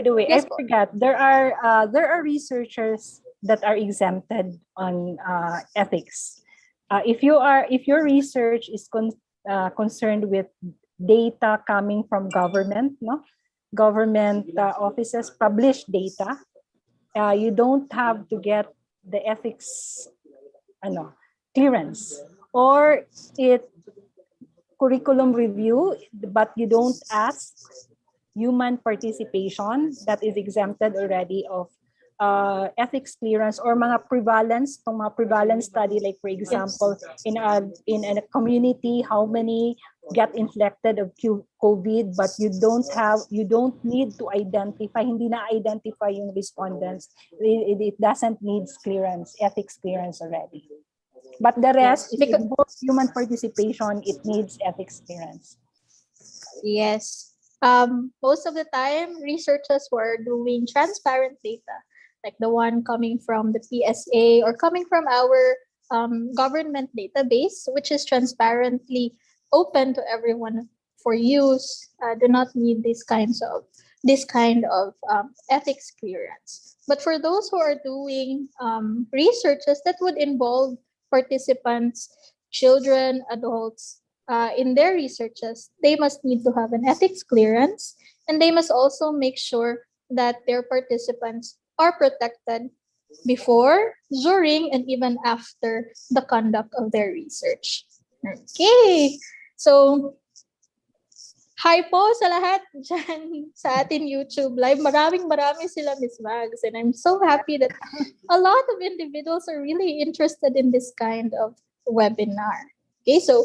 the way, yes I forgot, there are researchers that are exempted on ethics. If your research is concerned with data coming from government, government offices publish data, you don't have to get the ethics clearance, or it curriculum review, but you don't ask human participation, that is exempted already of ethics clearance, or mga prevalence study, like for example, in a community, how many get infected of COVID, but you don't need to identify, hindi na identify yung respondents. It doesn't need ethics clearance already. But the rest, if it involves human participation, it needs ethics clearance. Yes. Most of the time, researchers were doing transparent data, like the one coming from the PSA or coming from our government database, which is transparently open to everyone for use. Do not need this kind of ethics clearance. But for those who are doing researches that would involve participants, children, adults, in their researches, they must need to have an ethics clearance, and they must also make sure that their participants are protected before, during, and even after the conduct of their research. Okay. So, hi po sa lahat dyan sa ating YouTube Live. Maraming sila, Miss Mags. And I'm so happy that a lot of individuals are really interested in this kind of webinar. Okay, so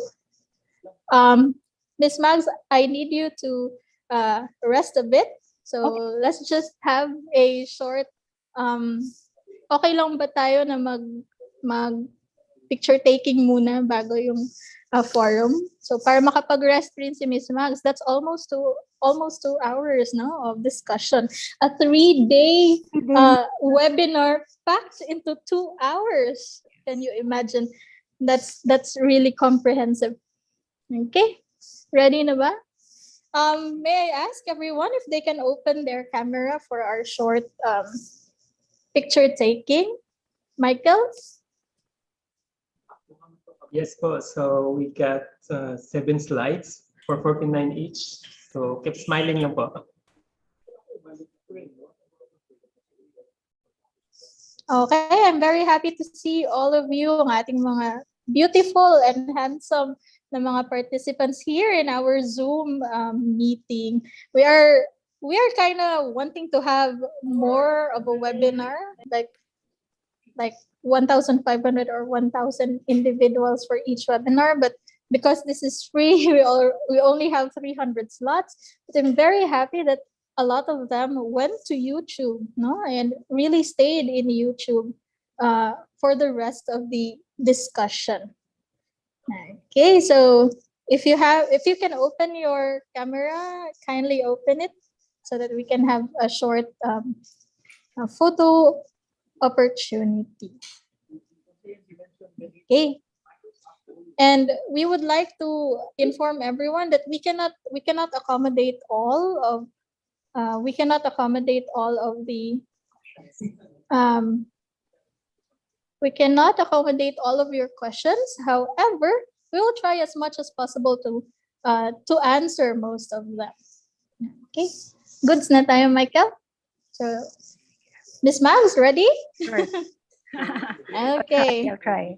Miss Mags, I need you to rest a bit. So let's just have a short, okay lang ba tayo na mag picture taking muna bago yung forum? So para makapag-rest rin si Miss Mags, that's almost 2 hours of discussion. A 3-day webinar packed into 2 hours. Can you imagine? That's really comprehensive. Okay, ready na ba? May I ask everyone if they can open their camera for our short picture taking. Michael? Yes po. So we got 7 slides for 49 each. So keep smiling lang po. Okay, I'm very happy to see all of you, ang ating mga beautiful and handsome na mga participants here in our Zoom meeting. We are kind of wanting to have more of a webinar, like 1,500 or 1,000 individuals for each webinar, but because this is free, we only have 300 slots. But I'm very happy that a lot of them went to YouTube, no, and really stayed in YouTube for the rest of the discussion. Okay, so if you can open your camera, kindly open it so that we can have a short photo opportunity. Okay. And we would like to inform everyone that we cannot accommodate all of the we cannot accommodate all of your questions. However, we will try as much as possible to answer most of them. Okay. Goods na tayo, Michael? So, Miss Mags, ready? Sure. Okay. I'll try.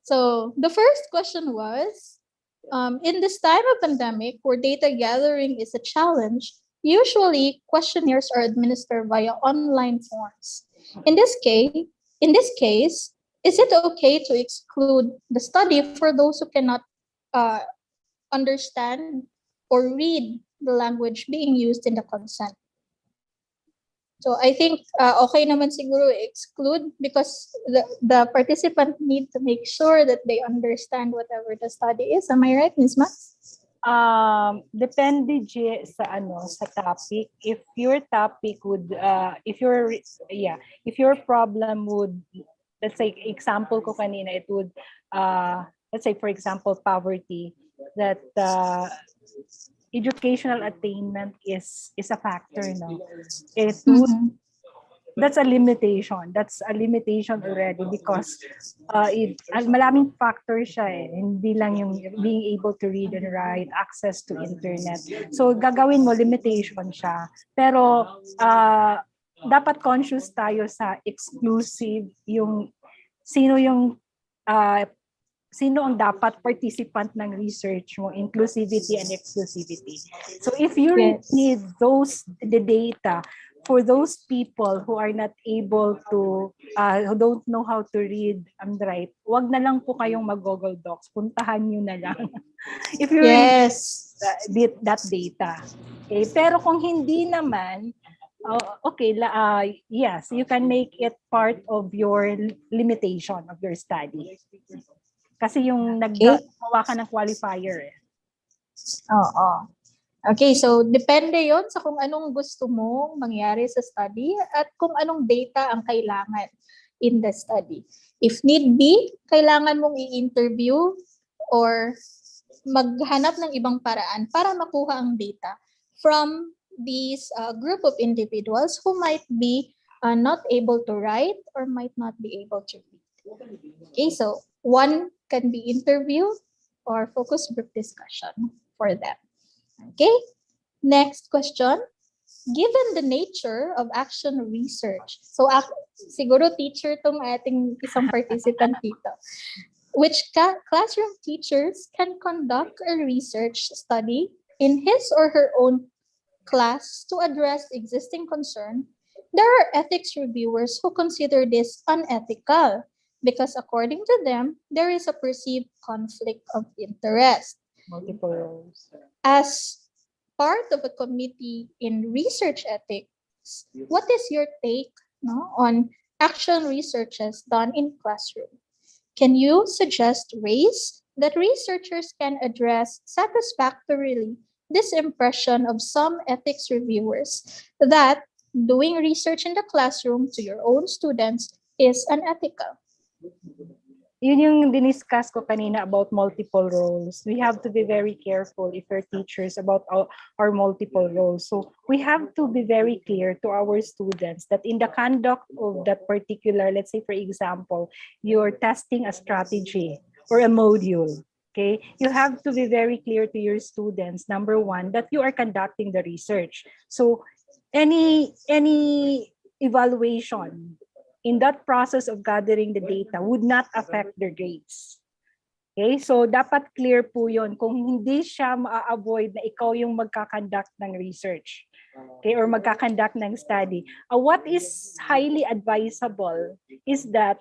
So the first question was, in this time of pandemic where data gathering is a challenge, usually questionnaires are administered via online forms. In this case, is it okay to exclude the study for those who cannot understand or read the language being used in the consent? So I think okay naman siguro exclude because the participant need to make sure that they understand whatever the study is. Am I right, Ms. Max? Depende sa topic. If your topic would if your problem would, let's say example ko kanina, it would let's say for example poverty, that educational attainment is a factor, no? It would, that's a limitation. That's a limitation already because maraming factor siya eh. Hindi lang yung being able to read and write, access to internet. So gagawin mo limitation siya. Pero dapat conscious tayo sa exclusive, yung sino ang dapat participant ng research mo, inclusivity and exclusivity. So if you need the data for those people who are not able to, who don't know how to read and write, wag na lang po kayong mag-Google Docs. Puntahan nyo na lang. If you need that data. Okay? Pero kung hindi naman, okay, yes, you can make it part of your limitation of your study. Kasi yung naggawa ka ng qualifier eh. Oo. Okay, so depende yon sa kung anong gusto mong mangyari sa study at kung anong data ang kailangan in the study. If need be, kailangan mong i-interview or maghanap ng ibang paraan para makuha ang data from these group of individuals who might be not able to write or might not be able to read. Okay, so one can be interview or focus group discussion for them. Okay, next question. Given the nature of action research, so siguro teacher tong ating isang participant dito, which classroom teachers can conduct a research study in his or her own class to address existing concern, there are ethics reviewers who consider this unethical because according to them, there is a perceived conflict of interest. Multiple roles. As part of a committee in research ethics, what is your take on action researches done in classroom? Can you suggest ways that researchers can address satisfactorily this impression of some ethics reviewers that doing research in the classroom to your own students is unethical? yun yung diniscuss ko kanina about multiple roles. We have to be very careful if we're teachers about our multiple roles. So we have to be very clear to our students that in the conduct of that particular, let's say for example, you're testing a strategy or a module. Okay, you have to be very clear to your students, number one, that you are conducting the research. So any evaluation in that process of gathering the data would not affect their grades. Okay, so dapat clear po yun kung hindi siya ma-avoid na ikaw yung magkakandak ng research. Okay, or magkakandak ng study. What is highly advisable is that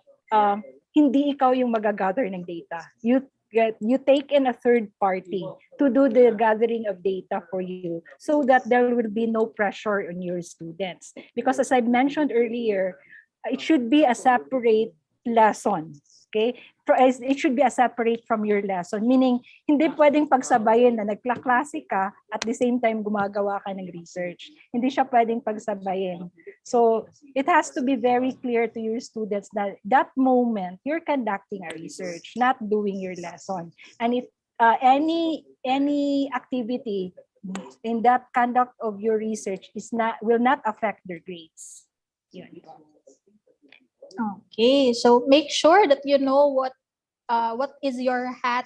hindi ikaw yung magagather ng data. You take in a third party to do the gathering of data for you so that there will be no pressure on your students. Because as I mentioned earlier, it should be a separate lesson. Okay? It should be a separate from your lesson. Meaning, hindi pwedeng pagsabayin na nagklaklase ka at the same time gumagawa ka ng research. Hindi siya pwedeng pagsabayin. So, it has to be very clear to your students that that moment, you're conducting a research, not doing your lesson. And if any activity in that conduct of your research will not affect their grades. Yun. Okay, so make sure that you know what is your hat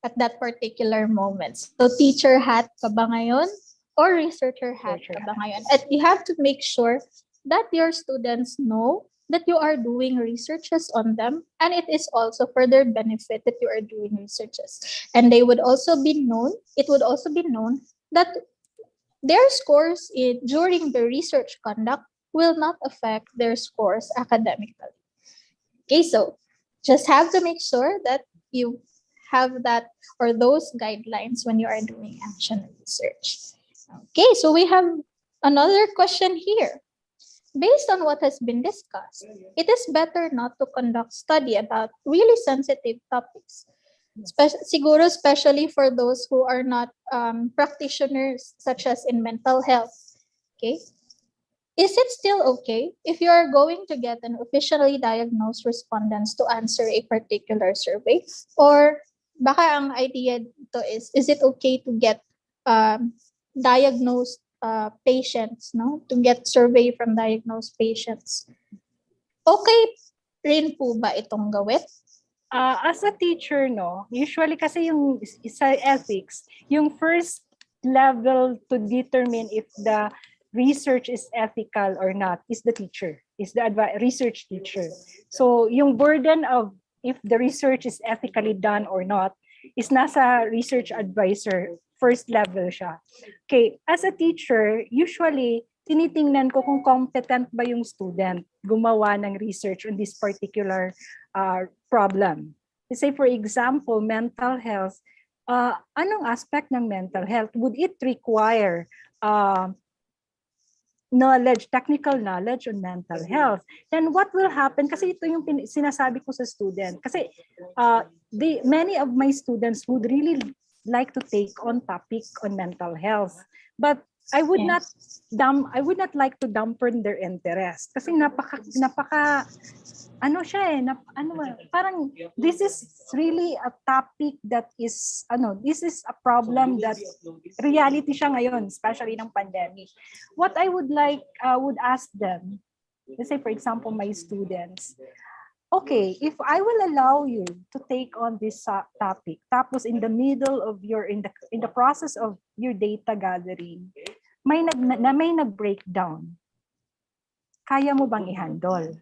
at that particular moment. So teacher hat ka ba ngayon or researcher hat ka ba ngayon? And you have to make sure that your students know that you are doing researches on them, and it is also for their benefit that you are doing researches. And it would also be known that their scores during the research conduct will not affect their scores academically. Okay, so just have to make sure that you have that or those guidelines when you are doing action research. Okay, so we have another question here. Based on what has been discussed, it is better not to conduct study about really sensitive topics. Siguro especially for those who are not practitioners such as in mental health. Okay. Is it still okay if you are going to get an officially diagnosed respondents to answer a particular survey? Or baka ang idea dito is it okay to get diagnosed patients, no? To get survey from diagnosed patients. Okay rin po ba itong gawin? As a teacher, no, usually kasi yung sa ethics, yung first level to determine if the research is ethical or not is the teacher, is the research teacher. So yung burden of if the research is ethically done or not is nasa research advisor, first level siya. Okay, as a teacher, usually tinitingnan ko kung competent ba yung student gumawa ng research on this particular problem. Let's say for example, mental health, anong aspect ng mental health? Would it require knowledge, technical knowledge on mental health? Then what will happen? Kasi ito yung sinasabi ko sa student. Kasi many of my students would really like to take on topic on mental health. But I would not like to dampen their interest. Kasi parang this is really a topic that is this is a problem that reality siya ngayon, especially ng pandemic. What I would ask them, let's say for example my students, okay, if I will allow you to take on this topic, tapos in the middle of in the process of your data gathering, may nag-breakdown, kaya mo bang i-handle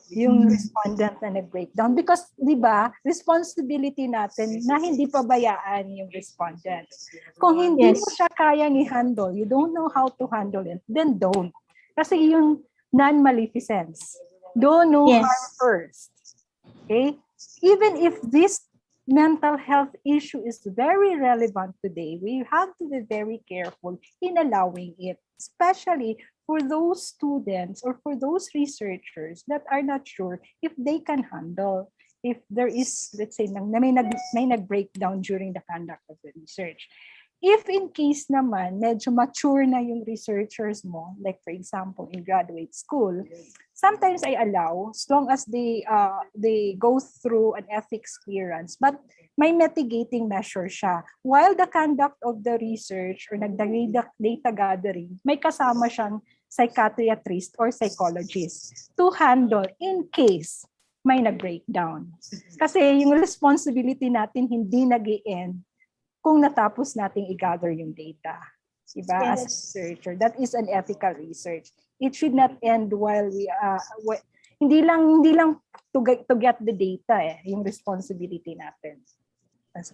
yung respondent na nag-breakdown? Because, di ba, responsibility natin na hindi pabayaan yung respondent. Kung hindi mo siya kayang i-handle, you don't know how to handle it, then don't. Kasi yung non-maleficence, don't know harm first. Okay? Even if this mental health issue is very relevant today, we have to be very careful in allowing it, especially for those students or for those researchers that are not sure if they can handle, if there is, let's say, may nag-breakdown during the conduct of the research. If in case naman, medyo mature na yung researchers mo, like for example, in graduate school, sometimes I allow, as long as they go through an ethics clearance, but may mitigating measure siya. While the conduct of the research or data gathering, may kasama siyang psychiatrist or psychologist to handle in case may nag-breakdown. Kasi yung responsibility natin hindi nag-i-end kung natapos nating i-gather yung data. Diba? As a researcher, that is an ethical research. It should not end while hindi lang to get the data yung responsibility natin as